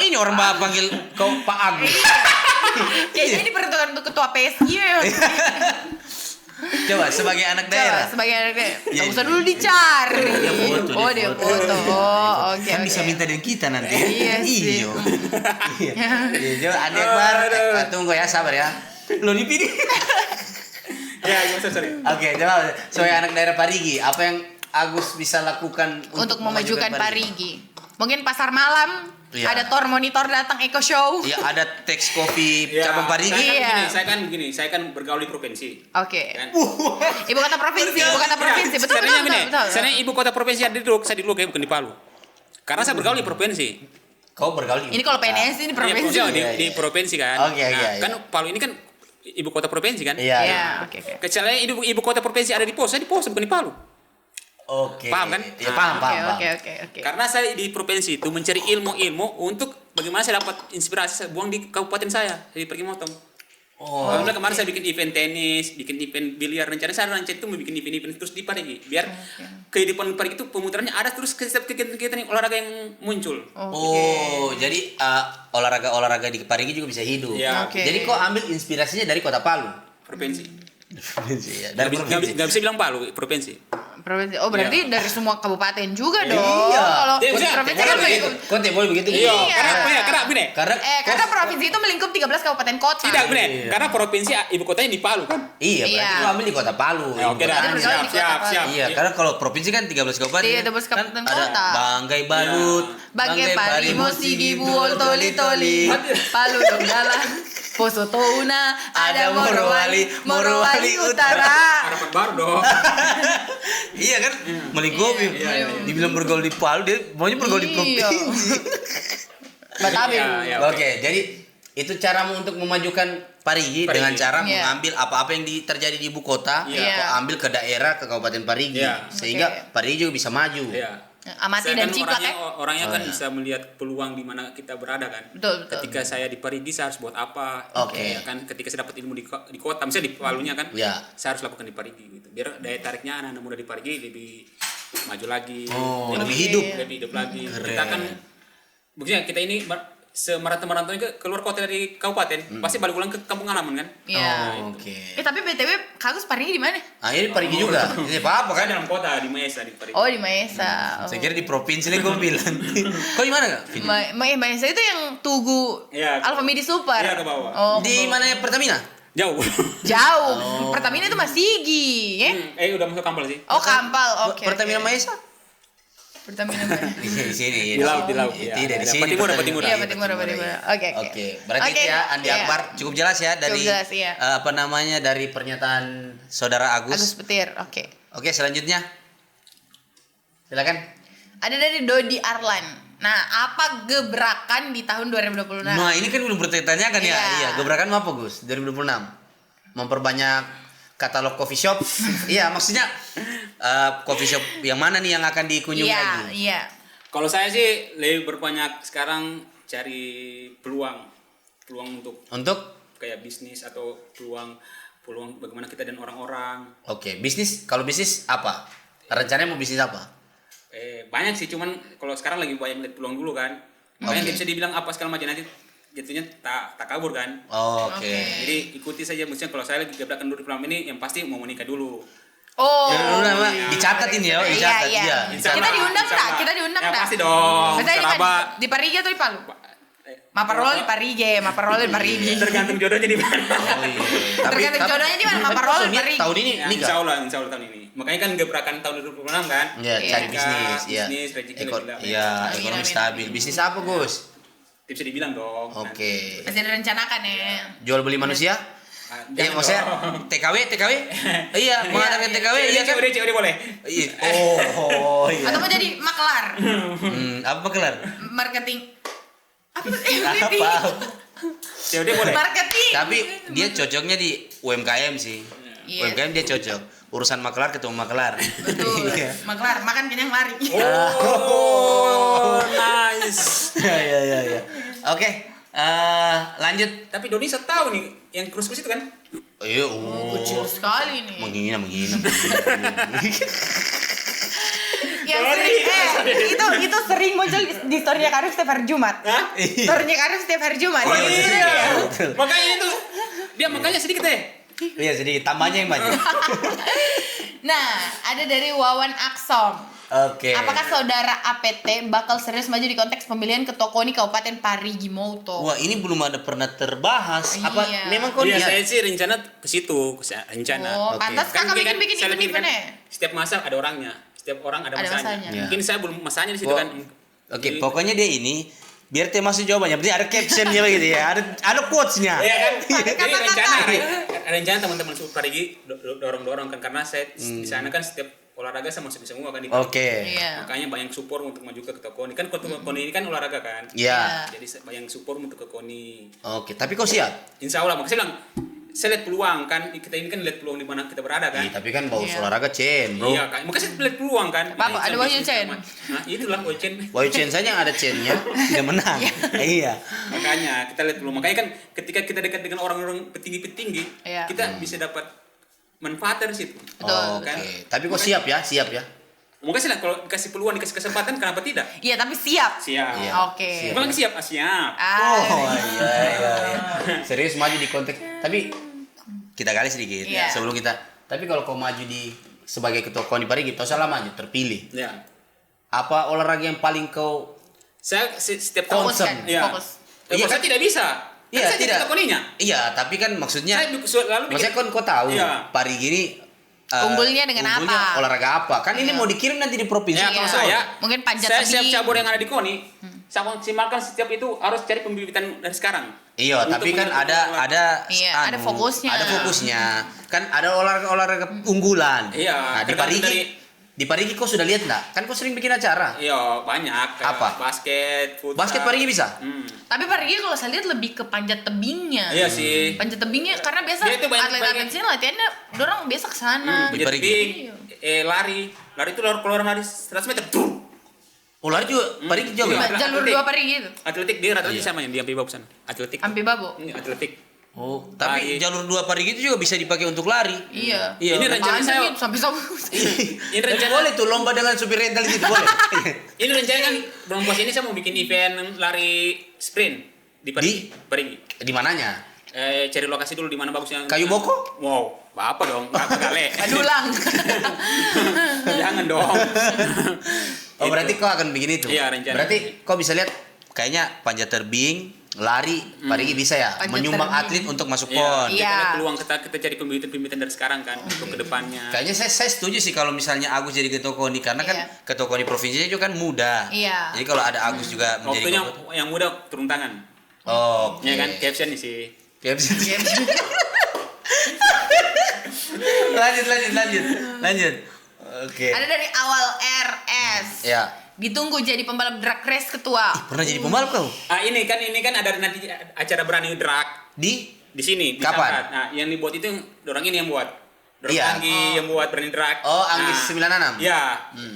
ini orang panggil kau Pak Agus. Kayaknya ini peruntukan untuk ketua PSI ya. Coba sebagai anak Coba, daerah. sebagai anak daerah. Iya, Nggak usah iya. dulu dicari. Dia foto, Oh, dia foto. Oh, oke. Kan oke. bisa minta dari kita nanti. Iya sih. Iya. Iya, coba Andi Akbar. Tunggu ya, sabar ya. Lo dipilih. Ya, sorry. Oke, coba sebagai anak daerah Parigi, apa yang Agus bisa lakukan Untuk memajukan Parigi. Mungkin pasar malam. Iya. Ada Tor Monitor datang Eko Show. Iya, ada Tex Coffee Ya, cabang Parigi. Iya. Saya kan bergaul di provinsi. Oke. Kan? Ibu kota provinsi, ibu kota provinsi. Betul, betul, Sebenarnya betul, betul. Sebenarnya ibu kota provinsi ada saya di Luke bukan di Palu. Karena saya bergaul di provinsi. Kau bergaul di Ini kalau PNS ini provinsi. Iya, Iya, di iya. provinsi kan. Oke, iya, iya. Kan Palu ini kan ibu kota provinsi kan. Iya. Iya, oke, oke. Kecuali ibu kota provinsi ada di Pos, saya di Pos bukan di Palu. Oke. Paham kan? Iya, paham. Oke. Karena saya di provinsi itu mencari ilmu untuk bagaimana saya dapat inspirasi saya buang di kabupaten saya di Pergi Motong. Oh. Alhamdulillah kemarin saya bikin event tenis, bikin event biliar. Rencananya saya itu mau bikin event terus di Parigi biar kehidupan Parigi itu pemutarannya ada terus ke setiap kegiatan olahraga yang muncul. Oh, jadi olahraga di Parigi juga bisa hidup. Iya. Oke. Jadi kok ambil inspirasinya dari kota Palu? Provinsi. Iya, dari Nggak provinsi. bisa bilang Palu, provinsi. Provinsi. Oh, berarti dari semua kabupaten juga dong. Iya. Kalau Iya, bisa. provinsi Boleh kan begitu. melingkup. Kok tidak boleh begitu? Iya. Karena begini. Karena provinsi itu melingkup 13 kabupaten kota. Tidak benar. Karena provinsi ibu kotanya di Palu kan. Iya, berarti Iya. kau ambil di kota Palu. Ya, oke dah. Bergaul di Siap, kota siap, Palu. siap. Iya, karena kalau provinsi kan 13 kabupaten. Iya, 13 kan kabupaten ada kota. Banggai Balut, Banggai Parimo Sigi Buol Toli Toli. Mati. Palu Donggala. Poso Tuna, Ada Morowali, Morowali Utara. Harapan baru dong. Iya kan? Melingkupi. Iya. Dibilang bergaul di Palu, dia maunya bergaul di Iya. provinsi. Batabe. Iya. Oke, jadi itu caramu untuk memajukan Parigi dengan cara Iya. mengambil apa-apa yang terjadi di ibu kota, Iya. kau ambil ke daerah, ke Kabupaten Parigi, Iya. sehingga Oke. Parigi juga bisa maju. Iya. Amati Saya dan kan ciplak orangnya Oh, kan iya. bisa melihat peluang di mana kita berada kan. Betul. Ketika saya di Parigi saya harus buat apa? Oke. Ya kan ketika saya dapat ilmu di kota, misalnya di Palunya kan, Iya. saya harus lakukan di Parigi gitu. Biar daya tariknya anak-anak muda di Parigi lebih maju lagi. Oh, Jadi lebih hidup. Lebih hidup lagi. Keren. Kita kan buktinya kita ini semerantau-merantau keluar kota dari kabupaten, pasti balik ulang ke kampung halaman kan? Iya. Oh, oke. Tapi BTW Kagus Parigi di mana? Ah, ini Parigi juga. Ini apa Bukan kan? dalam kota di Maesa di Parigi. Oh, di Maesa. Oh. Saya kira di provinsi nih kau bilang. Kau di mana kak? Maesa itu yang Tugu Iya, Alfamidi Super. iya, ke bawah. Oh, Di mana ya, Pertamina? Jauh. jauh. Oh. Pertamina itu Masigi, ya? Udah masuk kampal sih. Oh, Kampal. Oke. Pertamina oke. Maesa? Pertamina Maesa. Di sini. Di laut, di laut. Tidak di Iya, sini. Patimura, Pertamina. Patimura. Iya, Patimura. Oke, oke. Oke, berarti Oke, itu ya Andi iya. Akbar cukup jelas ya dari jelas, iya. apa namanya dari pernyataan saudara Agus Agus. Petir. Oke. Oke, selanjutnya. Silakan. Ada dari Dodi Arlan. Nah, apa gebrakan di tahun 2026? Nah, ini kan belum bertanya kan ya. Iya. Iya, gebrakan apa, Gus? 2026. Memperbanyak katalog coffee shop. Iya, maksudnya coffee shop yang mana nih yang akan dikunjungi Iya, lagi? iya. Kalau saya sih lebih berbanyak sekarang cari peluang untuk kayak bisnis atau peluang bagaimana kita dan orang-orang. Oke, bisnis. Kalau bisnis apa? Rencananya mau bisnis apa? Banyak sih, cuman kalau sekarang lagi banyak lihat peluang dulu kan. Makanya Oke. nggak bisa dibilang apa segala macam, nanti jatuhnya tak kabur kan. Oke. Oke. Jadi ikuti saja, maksudnya kalau saya lagi gebrakan dulu di peluang ini yang pasti mau menikah dulu. Oh. Ya, dulu nama iya. dicatat ini ya, Iya, dicatat iya. iya. Insya Kita Allah, diundang insya tak? Allah. Kita diundang Ya tak? pasti dong. Maksudnya Seraba. di Parigi atau di Palu? Maparol di Parigi, Maparol di Parigi. Tergantung jodohnya di mana. Oh iya. Tergantung jodohnya di mana, Maparol di maksudnya Parigi. tahun ini Ya, nikah. insya Allah tahun ini. Makanya kan gebrakan tahun 2026 kan. Iya, Iya. cari bisnis, iya. Bisnis, rezeki lebih lah. Iya, Amin, ekonomi amin, stabil. amin. Bisnis apa, Gus? Bisa dibilang dong. Oke. Masih direncanakan ya. Jual beli manusia? Jangan Maksudnya dong. TKW? Iya, mengadakan TKW, iya kan? COD boleh. Iya. Oh, iya. Atau mau jadi maklar, Apa kelar? marketing. Apa sih? Marketing. Apa? COD boleh. Marketing. Tapi dia cocoknya di UMKM sih. Iya. UMKM dia cocok. Urusan makelar ketemu makelar. Betul. Iya. Maklar, makan kenyang lari. Oh, nice. Iya. Oke, lanjut. Tapi Doni saya tahu nih yang kurus-kurus itu kan. Iya, Kecil sekali nih. menghina. Yang sering itu sering muncul di story-nya Karif setiap hari Jumat. Hah? Story-nya Karif setiap hari Jumat. Oh Itu sering iya. ya. Makanya itu dia makanya sedikit deh. Iya, sedikit tambahnya yang banyak. Nah, ada dari Wawan Aksom. Oke. Apakah saudara APT bakal serius maju di konteks pemilihan ketua KONI Kabupaten Parigi Motto? Wah, ini belum ada pernah terbahas. Apa Iya. memang kau Iya, lihat? saya sih rencana ke situ, rencana. Oh, Oke. pantas kakak mungkin bikin saya lebih event-event ya? Setiap masa ada orangnya. Setiap orang ada Ada masanya. masanya. Iya. Mungkin saya belum masanya di situ Oh, kan. Oke, Jadi- pokoknya dia ini biar tema masuk jawabannya, berarti ada captionnya begitu ya, ada quotes-nya. Iya kan? Jadi Kata-kata. rencana teman-teman Super Parigi dorong-dorong kan, karena saya di sana kan setiap olahraga saya masuk semua kan di Parigi. Oke. Iya. Makanya banyak support untuk maju ke ketua KONI. Kan ketua KONI ini kan olahraga kan. Iya. Jadi banyak support untuk ke KONI. Oke, tapi kau siap? Insya Allah, makanya saya bilang saya lihat peluang kan, kita ini kan lihat peluang di mana kita berada kan. Iya, tapi kan baus Iya. olahraga Chen, bro. Iya kan, makanya saya lihat peluang kan. Apa, ada Wahyu Chen? Nah, itulah Wahyu Chen. Wahyu Chen saja yang ada Chen-nya tidak menang. Iya. Makanya kita lihat peluang. Makanya kan ketika kita dekat dengan orang-orang petinggi-petinggi, Iya. kita bisa dapat manfaat dari situ. Betul. Oke. Kan? Tapi kau siap ya? Mungkin sih lah kalau dikasih peluang, dikasih kesempatan, kenapa tidak? Iya, tapi siap. Siap. Iya. Oke. Bukan lagi siap, siap. Oh, Ah, iya. Serius maju di konteks. Tapi kita gali sedikit Iya. sebelum kita. Tapi kalau kau maju di sebagai ketua KONI Parigi, kau salah maju terpilih. Ya. Apa olahraga yang paling kau Saya setiap tahun fokus kan, Iya. fokus. Iya, saya kan? tidak bisa. Kan Iya, saya tidak. ketua KONI-nya. Iya, tapi kan maksudnya Saya selalu bikin. maksudnya kan kau tahu Iya. Parigi ini Unggulnya dengan apa? olahraga apa? Kan ini mau dikirim nanti di provinsi. Ya, kalau saya, Mungkin panjat saya tebing. siap cabur yang ada di KONI, saya maksimalkan setiap itu harus cari pembibitan dari sekarang. Iya, Untuk tapi kan menyerap- ada Iya, ada fokusnya. Ada fokusnya. Kan ada olahraga unggulan. Iya, Nah, di tergantung Parigi dari- di Parigi kau sudah lihat enggak? Kan kau sering bikin acara. Iya, banyak. Kayak Apa? Basket, futsal. Basket Parigi bisa? Tapi Parigi kalau saya lihat lebih ke panjat tebingnya. Iya sih. Panjat tebingnya karena biasa Dia itu banyak atlet-atlet sini latihannya dorong biasa ke sana. Di Panjat Parigi. tebing, lari itu keluar lari 100 meter. Tuh. Oh, lari juga Parigi jauh Iya. ya? Jalur Atletik. 2 Parigi itu. Atletik dia rata-rata Iya. sama yang di Ampi Babu sana. Atletik. Ampi Babo. Ini atletik. Oh, tapi Lari. jalur 2 Parigi itu juga bisa dipakai untuk lari. Iya. Iya. Ini rencana Panjang saya. gitu, sampai sabu. Ini Tapi rencana boleh tuh lomba dengan supir rental gitu boleh. Ini rencana kan bulan puasa ini saya mau bikin event lari sprint di Parigi. Parigi. Di mananya? Cari lokasi dulu di mana bagusnya. Kayu Boko? Wow, apa dong? Apa kale? Adulang. Jangan dong. Oh, berarti kau akan bikin itu. Iya, rencana. Berarti kau bisa lihat kayaknya panjat terbang, lari, Parigi bisa ya Panjat menyumbang terbang. atlet untuk masuk Iya, pon. Iya. ada peluang kita cari pembibitan dari sekarang kan untuk kedepannya. Kayaknya saya setuju sih kalau misalnya Agus jadi ketua KONI karena kan Iya. ketua KONI provinsinya juga kan muda. Iya. Jadi kalau ada Agus juga menjadi Waktunya ketua- yang muda turun tangan. Oh, Ya kan, caption nih sih. lanjut. Oke. Ada dari awal RS. Ya. Ditunggu jadi pembalap drag race ketua. Pernah jadi pembalap kau? Ini kan ada nanti acara berani drag Di di sini di Kapan? Sangkat. Nah, yang dibuat itu dorang ini yang buat. Dorang Iya. Anggi yang buat berani drag. Oh, Anggi Nah, 96. Iya,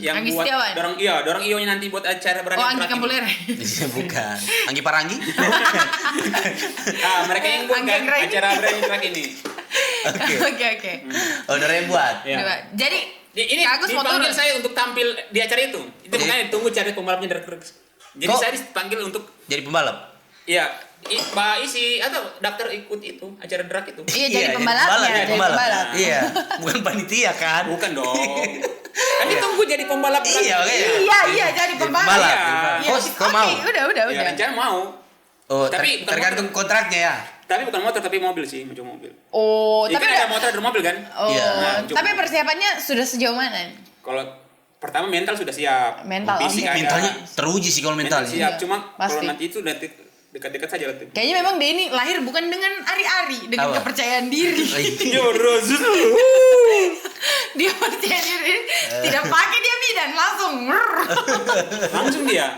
yang Anggi buat Setiawan? dorang ionya nanti buat acara berani Oh, drag. Anggi ini. Kampulere. Iya, bukan. Anggi Paranggi? Mereka yang buat Anggi kan Anggraini. acara berani drag ini. Oke. Oke. Oh, udah yang buat. Iya. Coba. Jadi Ini Kak Agus mau dipanggil turun. saya untuk tampil di acara itu. Itu Jadi- makanya tunggu cari pembalapnya drag race. Jadi Kok- saya dipanggil untuk Jadi pembalap. iya, isi atau daftar ikut itu acara drag itu. Iya, jadi pembalapnya, jadi pembalap. Iya, bukan panitia kan? Bukan dong. Kan ditunggu jadi pembalap drag. Iya, oke. Iya, jadi pembalap. pembalap. Iya. Kau mau? Udah. Ya, rencana mau. Oh, Tapi bukan tergantung kontraknya ya. Tapi bukan motor, tapi mobil sih, mau coba mobil. Oh, Iya, tapi kan udah. ada motor, ada mobil kan? Oh, Iya. Nah, tapi persiapannya sudah sejauh mana? Kalau pertama mental sudah siap. Mental, Fisik oke. ada. Mentalnya teruji sih kalau Mental mental. siap. Iya, Cuma pasti. kalau nanti itu nanti dekat-dekat saja nanti. Kayaknya memang Denny lahir bukan dengan ari-ari, dengan Apa? kepercayaan diri. Yo, Rosus. Dia percaya diri, tidak pakai dia bidan langsung. Langsung dia.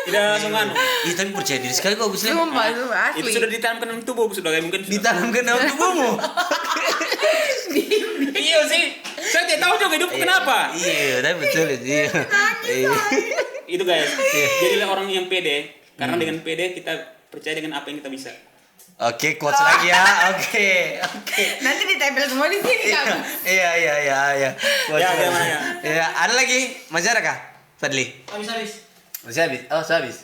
Tidak langsung anu. Iya, tapi percaya diri sekali kok Gus Lim. Sumpah, asli. Itu sudah ditanamkan dalam tubuh, sudah kayak mungkin. Ditanamkan dalam tubuhmu. Iya sih. Saya tidak tahu juga hidup kenapa. Iya, tapi betul itu. Iya. Iya. Itu guys. Jadilah orang yang pede. Karena dengan pede kita percaya dengan apa yang kita bisa. Oke, quotes lagi ya. Oke. Nanti ditempel semua di sini kamu. Iya. Quotes Ya, lagi. gimana ya? Iya, ada lagi? Masih ada kah? Fadli? Habis. Masih habis? Oh, sudah habis.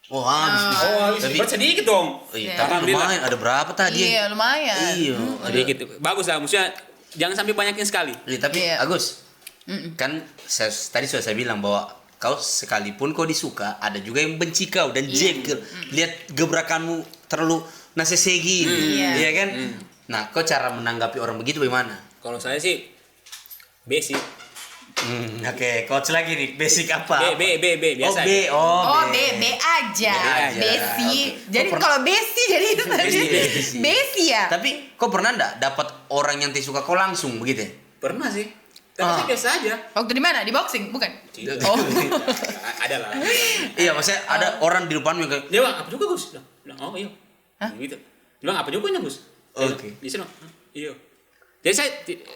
Oh, habis. Oh, habis. Tapi, Sedikit dong. oh, iya, Iya. tapi Alhamdulillah. lumayan. Ada berapa tadi? Iya, lumayan. Iya. Sedikit. Bagus lah, maksudnya jangan sampai banyakin sekali. Iya, tapi Iya. Agus, kan tadi sudah saya bilang bahwa kau sekalipun kau disuka, ada juga yang benci kau dan jengkel. Lihat gebrakanmu terlalu nasesegi ini, Iya. iya kan? Nah, kau cara menanggapi orang begitu bagaimana? Kalau saya sih basic. Oke, coach lagi nih, basic apa? B biasa. Oh, B, oh, Oh, B. B aja. B aja. Besi. Jadi Kok kalau Besi jadi itu tadi. Besi. Besi ya. Tapi kau pernah enggak dapat orang yang tidak suka kau langsung begitu? Ya? Pernah sih. Tapi Ah. saya biasa aja. Waktu di mana? Di boxing, bukan? Tidak. Oh. Ada lah. Iya, maksudnya ada orang di depanmu yang kayak, Dia bilang, apa juga Gus? Bilang, oh iya. Hah? Gitu. Dia bilang, apa juga Gus? Oke. Di sana. Iya. Jadi saya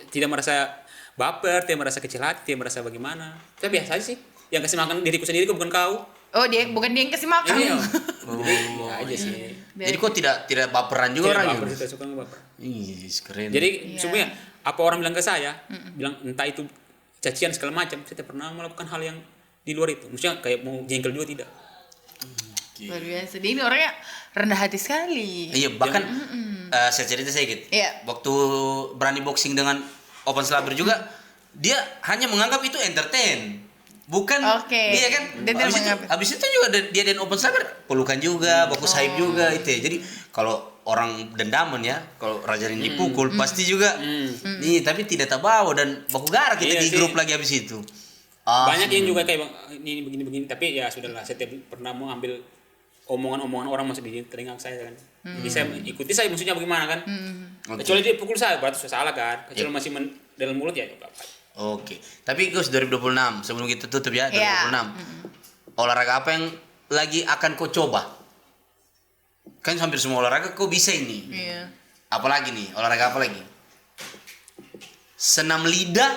tidak merasa baper, tidak merasa kecil hati, tidak merasa bagaimana. Saya biasa aja sih. Yang kasih makan diriku sendiri kok bukan kau. Oh, dia bukan dia yang kasih makan. Iya. Oh, Iya aja sih. jadi kau tidak baperan juga Tidak orangnya? baper, tidak suka baper. Ih, keren. Jadi Iya. sebenarnya apa orang bilang ke saya, bilang entah itu cacian segala macam, saya tidak pernah melakukan hal yang di luar itu. Maksudnya kayak mau jengkel juga tidak. Luar biasa. Dia ini orangnya rendah hati sekali. Iya, bahkan saya cerita sedikit. Iya. Waktu berani boxing dengan Open Slaber juga, dia hanya menganggap itu entertain. Bukan, Oke. iya kan? Dia tidak menganggap. Habis itu juga dia dan Open Slaber pelukan juga, baku sahib juga itu ya. Jadi kalau orang dendaman ya, kalau Raja Rin dipukul pasti juga nih, tapi tidak terbawa dan baku gara kita Iya di sih. grup lagi habis itu. Banyak yang juga kayak Bang, ini begini-begini, tapi ya sudahlah, setiap pernah mau ambil omongan-omongan orang masih di telinga saya kan. Jadi saya ikuti saya maksudnya bagaimana kan. Kecuali dia pukul saya berarti sudah salah kan. Kecuali masih dalam mulut ya enggak apa-apa. Oke. Tapi Gus 2026 sebelum kita tutup ya, Iya. 2026. Olahraga apa yang lagi akan kau coba? Kan hampir semua olahraga kau bisa ini. Iya. Apalagi nih? Olahraga apa lagi? Senam lidah.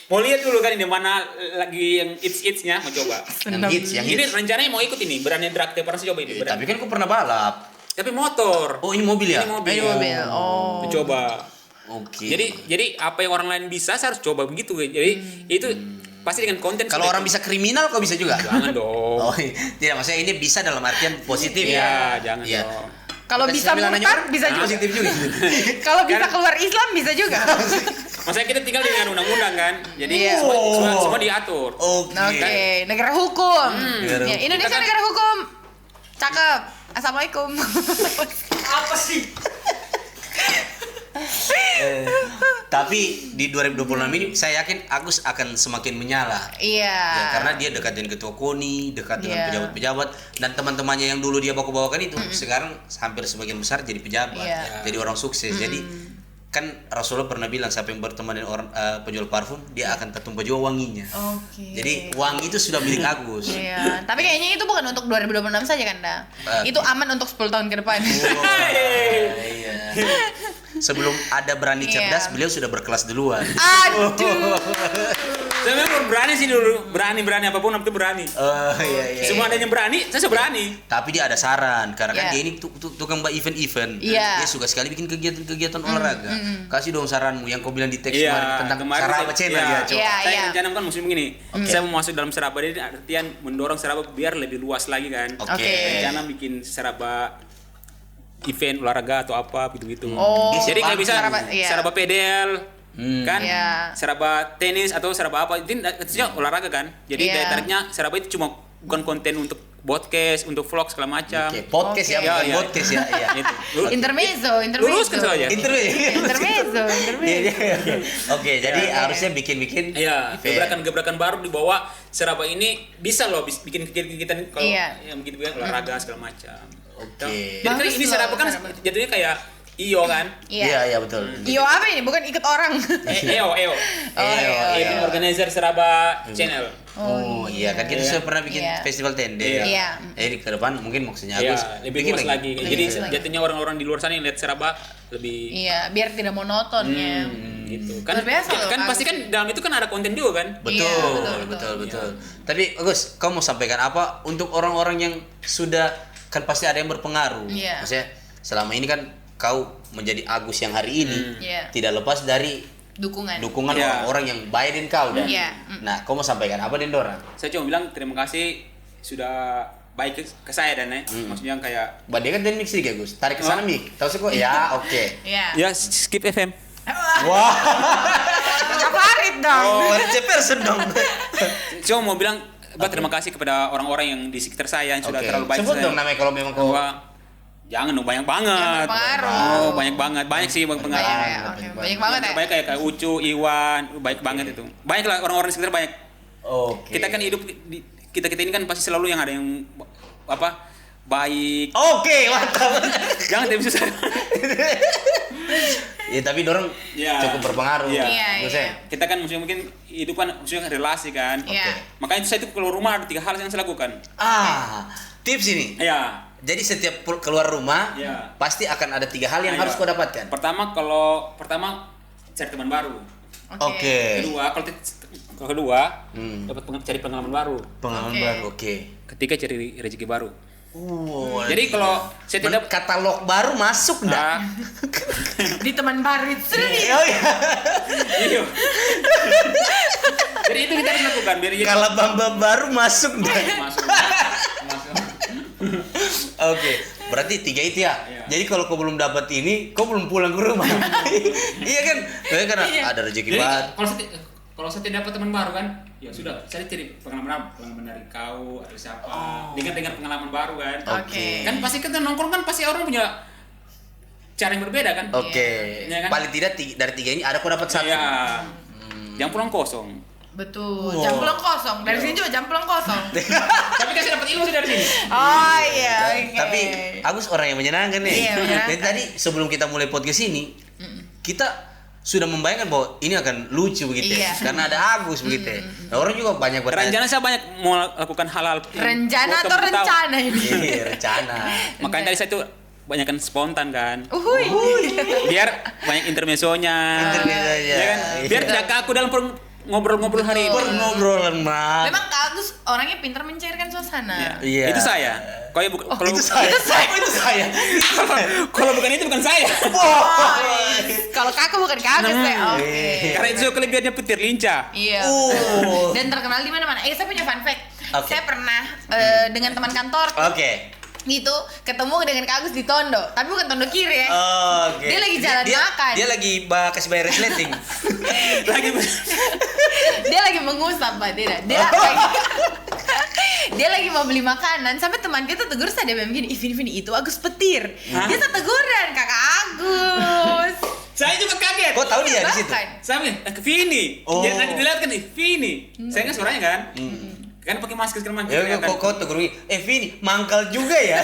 Mau lihat dulu kan di mana lagi yang hits-hitsnya mau coba. yang Ini hits. rencananya mau ikut ini, berani drag pernah sih coba ini. berani. Tapi kan kau pernah balap. Tapi motor. Oh, ini mobil ya? Ini mobil. Ini mobil. Oh. Coba. Oke. Jadi apa yang orang lain bisa saya harus coba begitu. Jadi itu pasti dengan konten. Kalau sudah orang itu. bisa kriminal kau bisa juga? Jangan dong. Oh, tidak, maksudnya ini bisa dalam artian positif Iya, ya. jangan Iya. dong. Kalau Tapi bisa sambil nanya murtad orang, bisa juga. positif juga. Kalau bisa keluar Islam bisa juga. Maksudnya kita tinggal dengan undang-undang kan. Jadi Iya. semua diatur. Oke. Oke, negara hukum. Negara Ya, hukum. Indonesia Kita kan- negara hukum. Cakep. Assalamualaikum. Apa sih? Tapi di 2026 ini saya yakin Agus akan semakin menyala. Iya. Ya, karena dia dekat dengan ketua KONI, dekat dengan Iya. pejabat-pejabat, dan teman-temannya yang dulu dia bawa-bawakan itu sekarang hampir sebagian besar jadi pejabat, Iya. jadi orang sukses. Jadi kan Rasulullah pernah bilang siapa yang berteman dengan orang penjual parfum dia akan tertumpah juga wanginya. Oke. Jadi wangi itu sudah milik Agus. Iya, tapi kayaknya itu bukan untuk 2026 saja kan, Da? Itu aman untuk 10 tahun ke depan. Iya. Sebelum ada berani Iya. cerdas, beliau sudah berkelas duluan. Aduh. Saya memang berani sih dulu, berani apapun itu berani. Oh iya. Semua ada yang berani, saya berani. Tapi dia ada saran karena kan Iya. dia ini tukang event-event. Iya. Dia suka sekali bikin kegiatan-kegiatan olahraga. Kasih dong saranmu yang kau bilang di teks Iya, kemarin tentang kemarin Saraba saya- Channel iya. ya, coba. Iya. Saya rencana kan musim begini. Saya mau masuk dalam Seraba ini artian mendorong Seraba biar lebih luas lagi kan. Oke. Oke. Rencana bikin Seraba event olahraga atau apa gitu-gitu. Oh, Jadi kayak bisa iya. Seraba pedal, kan? Iya. Seraba tenis atau Seraba apa? Itu artinya olahraga kan. Jadi Iya. daya tariknya Seraba itu cuma bukan konten untuk podcast, untuk vlog segala macam. Oke, podcast ya, Oke. bukan Iya. podcast ya. Iya. Gitu. Intermezzo. Luruskan saja. Intermezzo. Oke, jadi harusnya bikin-bikin Iya, event. gebrakan-gebrakan baru dibawa Seraba ini bisa loh bikin kegiatan kalau Iya. yang begitu ya olahraga segala macam. Oke. Jadi kan Bagus ini loh, Seraba kan Seraba. jatuhnya kayak IO kan. Iya, betul. Iyo apa ini? Bukan ikut orang. EO. Oh, Iya. Event Organizer Seraba Channel. Oh iya kan kita Iya. sudah pernah bikin Iya. festival tenda. Iya. Jadi ke depan mungkin maksudnya Iya, Agus lebih bikin luas lagi. Jadi luas lagi. jatuhnya orang-orang di luar sana yang lihat Seraba lebih Iya, biar tidak monoton ya. gitu. Kan Luar biasa loh, kan pasti Agus. kan dalam itu kan ada konten juga kan. Betul, Iya, betul. Tapi Agus, kau mau sampaikan apa untuk orang-orang yang sudah kan pasti ada yang berpengaruh. Iya. Maksudnya selama ini kan kau menjadi Agus yang hari ini Iya. tidak lepas dari Dukungan. dukungan Iya. orang-orang yang baik dan kau dan. Iya. Nah, kau mau sampaikan apa den Dora? Saya cuma bilang terima kasih sudah baik ke saya dan maksudnya kayak Badai kan den mix sedikit Gus. Tarik ke sana mik. Tahu sih kok? Ya, oke. Iya. ya skip FM. Wah, Kak Farid dong. oh, person dong. Cuma mau bilang terima kasih kepada orang-orang yang di sekitar saya yang sudah Oke. terlalu baik Sebut saya. dong namanya kalau memang kau. Bahwa jangan dong banyak banget. Yang berpengaruh. Oh, banyak banget. Banyak sih berpengaruh. Banyak ya. Oke, banyak banget ya. Banyak kayak Ucu, Iwan, baik banget itu. Banyak lah orang-orang di sekitar banyak. Oke. Kita kan hidup kita ini kan pasti selalu yang ada yang apa baik. Oke, mantap. Jangan tapi susah. Ya tapi dorong Iya. cukup berpengaruh. Iya. Iya, Maksudnya, iya. Kita kan maksudnya mungkin hidup kan maksudnya relasi kan. Iya. Makanya saya itu keluar rumah ada 3 hal yang saya lakukan. tips ini. Iya. Jadi setiap keluar rumah Iya. pasti akan ada 3 hal yang Iya. harus kau dapatkan. Pertama cari teman baru. Oke. Kalau kedua dapat cari pengalaman baru. Pengalaman Oke. baru. Oke. Ketika cari rezeki baru. Jadi Jadi kalau saya tidak katalog baru masuk enggak? Ah, Di teman baru itu nih. Oh iya. iya. Jadi itu kita harus lakukan biar jadi Kalau bamba baru masuk enggak? masuk. Masuk. Oke. Berarti 3 itu ya. Iya. Jadi kalau kau belum dapat ini, kau belum pulang ke rumah. Iya kan? Karena Iya. ada rezeki Jadi baru. kalau kalau saya tidak dapat teman baru kan, ya sudah, saya cari pengalaman dari kau atau siapa, dengar pengalaman baru kan. Oke. Kan pasti kita nongkrong kan pasti orang punya cara yang berbeda kan. Oke. Iya kan? Paling tidak dari 3 ini ada kok dapat 1. Iya. Jangan pulang kosong. Betul. Wow. Jam pulang kosong. Dari sini juga jam pulang kosong. Tapi kasih dapat ilmu sih dari sini. Oh iya. Oke. Tapi Agus orang yang menyenangkan nih. Iya, menyenangkan. Dan tadi sebelum kita mulai podcast ini, kita sudah membayangkan bahwa ini akan lucu begitu ya. Iya. Karena ada Agus begitu ya. Nah, orang juga banyak bertanya. Rencana saya banyak mau lakukan hal-hal. Rencana Buat atau kamu tahu. rencana ini? Iya, rencana. Makanya tadi saya tuh banyakan spontan kan. Uhuy. Biar banyak intermezzonya. Intermezzonya. Ya kan? Biar Iya. tidak kaku dalam ngobrol-ngobrol hari ini. Ngobrolan mah. Memang Kak Agus orangnya pintar mencairkan suasana. Iya. Itu saya. Kalau kalau Itu saya. Oh, itu saya. kalau bukan itu bukan saya. Oh, kalau kakak bukan Kak Agus ya. Oke. Karena itu kelebihannya petir lincah. Iya. Oh. Dan terkenal di mana-mana. Saya punya fun fact. Oke. Saya pernah dengan teman kantor Oke. gitu ketemu dengan Kak Agus di Tondo, tapi bukan Tondo kiri ya. Oke. Dia lagi jalan makan. Dia lagi kasih bayar resleting. Lagi Dia lagi mengusap Pak, tidak. Dia lagi mau beli makanan sampai teman kita tegur saya, dia bilang gini, Vini itu Agus petir. Hah? Dia teguran Kakak Agus. saya juga kaget. Kok tahu dia di situ? Bahkan. Saya bilang, Vini. Oh. Jadi nanti dilihat kan nih, Vini. Saya kan suaranya kan. Kan pakai masker segala macam. Ya kok tegur Vini mangkal juga ya.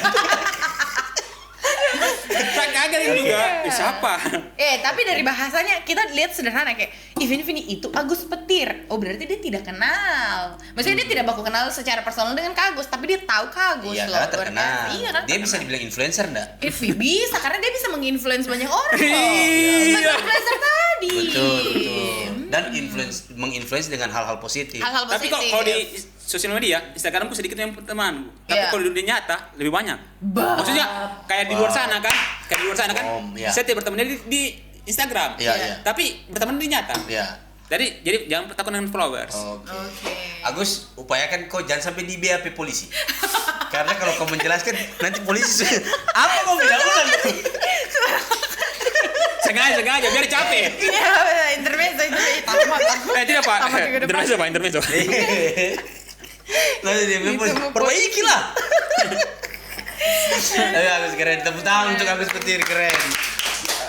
Saya kaget ini juga. Siapa? Tapi dari bahasanya kita lihat sederhana kayak Vini itu Agus petir. Oh berarti dia tidak kenal. Maksudnya dia tidak baku kenal secara personal dengan Kak Agus, tapi dia tahu Kak Agus Iya, loh. karena Luar terkenal. biasa. Iya, karena Dia bisa terkenal. dibilang influencer enggak? Bisa karena dia bisa menginfluence banyak orang loh. Iya. Influencer tadi. Betul. Dan menginfluence dengan hal-hal positif. Hal-hal Tapi positif. kalau di sosial media, Instagramku sedikit yang teman. Tapi Iya. kalau di dunia nyata lebih banyak. Bah. Maksudnya kayak di luar sana kan? Kayak di luar sana kan? Iya. Saya tidak berteman di Instagram. Iya, iya. Tapi berteman di nyata. Ya. Jadi jangan takut dengan followers. Oke. Oke. Agus, upayakan kau jangan sampai di BAP polisi. Karena kalau kau menjelaskan nanti polisi apa kau bilang ulang? Sengaja biar capek. Iya, intermezzo. Tamat. Tidak Pak. Tamat minggu depan. Intermezzo. Lalu dia bilang, Itu mau perbaiki lah. Tapi Agus keren, tepuk tangan untuk Agus petir keren.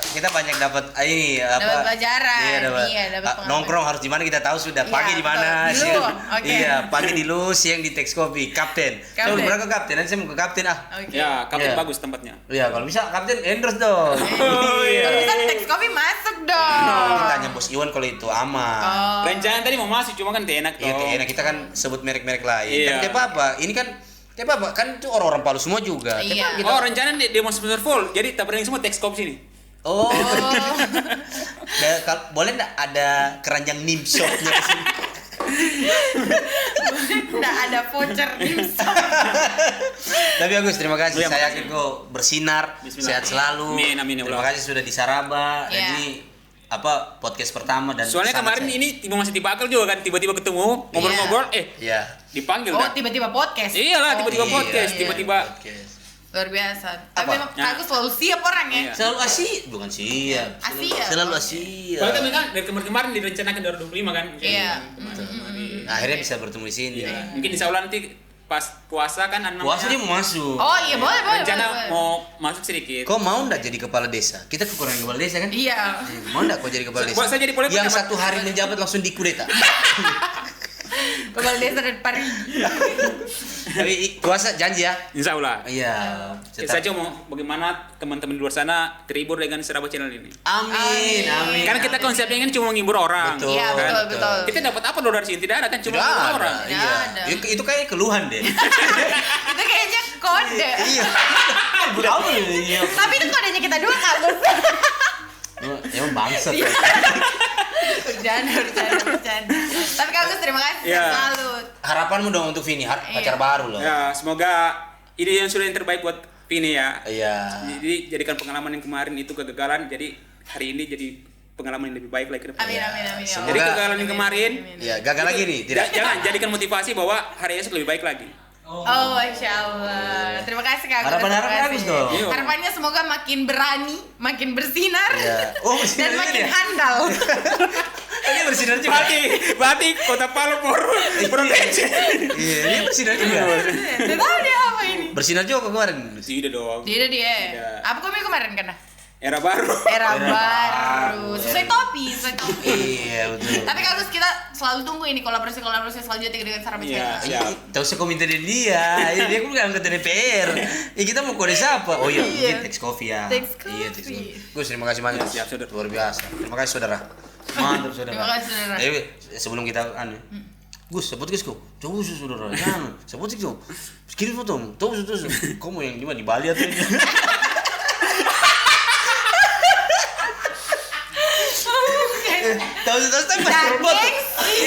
Kita banyak dapat ini apa? Dapat pelajaran. Iya, dapat. Iya, dapat pengalaman. Nongkrong harus di mana kita tahu sudah. Iya, Pagi di mana? betul. Di Lu, oke. Iya, pagi di Lu, siang di Tex Coffee. Kapten. Saya belum pernah ke Kapten, nanti saya mau ke Kapten ah. Oke. Ya, kapten Iya. bagus tempatnya. Iya, kalau bisa Kapten endorse dong. Oh, iya. Kalau bisa teks kopi masuk dong. Kita tanya Bos Iwan kalau itu aman. Oh. Rencana tadi mau masuk cuma kan tidak enak Iya, toh. enak kita kan sebut merek-merek lain. Iya. Tapi apa? Ini kan apa? Kan itu orang-orang Palu semua juga. Iya. Kita- Oh, rencana dia mau sponsor full. Jadi tak berani semua teks kopi sini. Oh. Boleh nggak ada keranjang nimshopnya di sini? Nggak ada voucher dimsum. Tapi Agus, terima kasih. Iya, Saya makasih. yakin kau bersinar, Bismillah. sehat selalu. Amin, amin, ya Terima Allah. kasih sudah di Saraba. Dan Iya. ini podcast pertama dan Soalnya sangat kemarin saya- ini masih dibakal juga kan, tiba-tiba ketemu ngobrol-ngobrol, Iya. dipanggil Oh, dah. tiba-tiba podcast. Iyalah, tiba-tiba Oh, podcast, iya. tiba-tiba. Podcast. Luar biasa. Tapi Apa? memang Kak Agus selalu siap orang ya. Iya. Selalu asyik, bukan siap. Asia. Selalu Oke. asyik. Soalnya kan dari kemarin direncanakan 2025 kan. Iya. Nah, akhirnya bisa bertemu di sini. Iya. Mungkin insya Allah nanti pas puasa kan anak Puasa dia mau masuk. Oh iya boleh boleh. rencana boleh. mau masuk sedikit. Kau mau ndak jadi kepala desa? Kita kekurangan kepala desa kan? Iya. Mau ndak kau jadi kepala desa? Buat saya jadi politik Yang apa? 1 hari menjabat langsung dikudeta. Kepala desa dan Paris. Tapi puasa janji ya. Insya Allah. Iya. Saya cuma mau bagaimana teman-teman di luar sana terhibur dengan Saraba Channel ini. Amin, amin. Karena kita konsepnya kan cuma menghibur orang. Betul. Iya kan? betul betul. Kita dapat apa loh dari sini? Tidak ada kan, cuma Tidak menghibur ada. orang. Tidak Iya. ada. Itu kayak keluhan deh. Itu kayaknya kode. Iya. Apa ini? Tapi itu kodenya kita dua Kak Agus. Emang bangsat. Iya. Bercanda. Tapi Kak Agus terima kasih Iya. selalu. Harapanmu dong untuk Vini, pacar Iya. baru loh. Ya, semoga ini yang sudah yang terbaik buat Vini ya. Iya. Jadi jadikan pengalaman yang kemarin itu kegagalan, jadi hari ini jadi pengalaman yang lebih baik lagi ke depan. Amin amin amin. ya Jadi Allah. kegagalan yang kemarin, Iya, gagal lagi nih, tidak. jangan jadikan motivasi bahwa hari esok lebih baik lagi. Oh, Masya Allah. Terima kasih Kak Agus. Harapan-harapan terima bagus kasih. dong. Iya. Harapannya semoga makin berani, makin bersinar, Iya. Oh, bersinar dan juga makin dia? handal. Dia bersinar juga. Berarti Kota Palu provinsi. Iya, dia bersinar juga. Tidak tahu dia apa ini. Bersinar juga kemarin. Tidak dong. Tidak dia. Tidak. Apa komik kemarin kena? Era baru. Era baru. Sesuai topi, sesuai topi. Iya, betul. Tapi Kak Agus, kita selalu tunggu ini kolaborasi selanjutnya dengan Sarah Iya, Channel. siap. Tahu saya komentar dia. Dia kan angkat DPR. Kita mau kode siapa? Oh iya, Iya. mungkin Tex Coffee ya. Tex Iya, Tex Coffee. Gus, terima kasih banyak. Siap, saudara. Luar biasa. Terima kasih saudara. Mantap saudara. Terima kasih, saudara. Tapi sebelum kita Gus, sebut Gusku. Coba saudara. Jangan. Sebut sih dong. Kirim foto. Tahu kamu yang di mana di Bali atau ini? Tahu tapi pasti Dan robot. gengsi.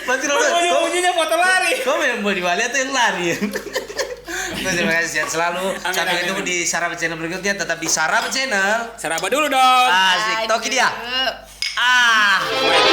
Pasti robot. Bunyinya foto lari. Kamu yang mau di Bali atau yang lari? Terima kasih sehat selalu. Amin, Sampai amin, ketemu amin. di Sarap Channel berikutnya. Tetap di Sarap Channel. Seraba dulu dong. Asik. Toki dia. Aduh. Ah.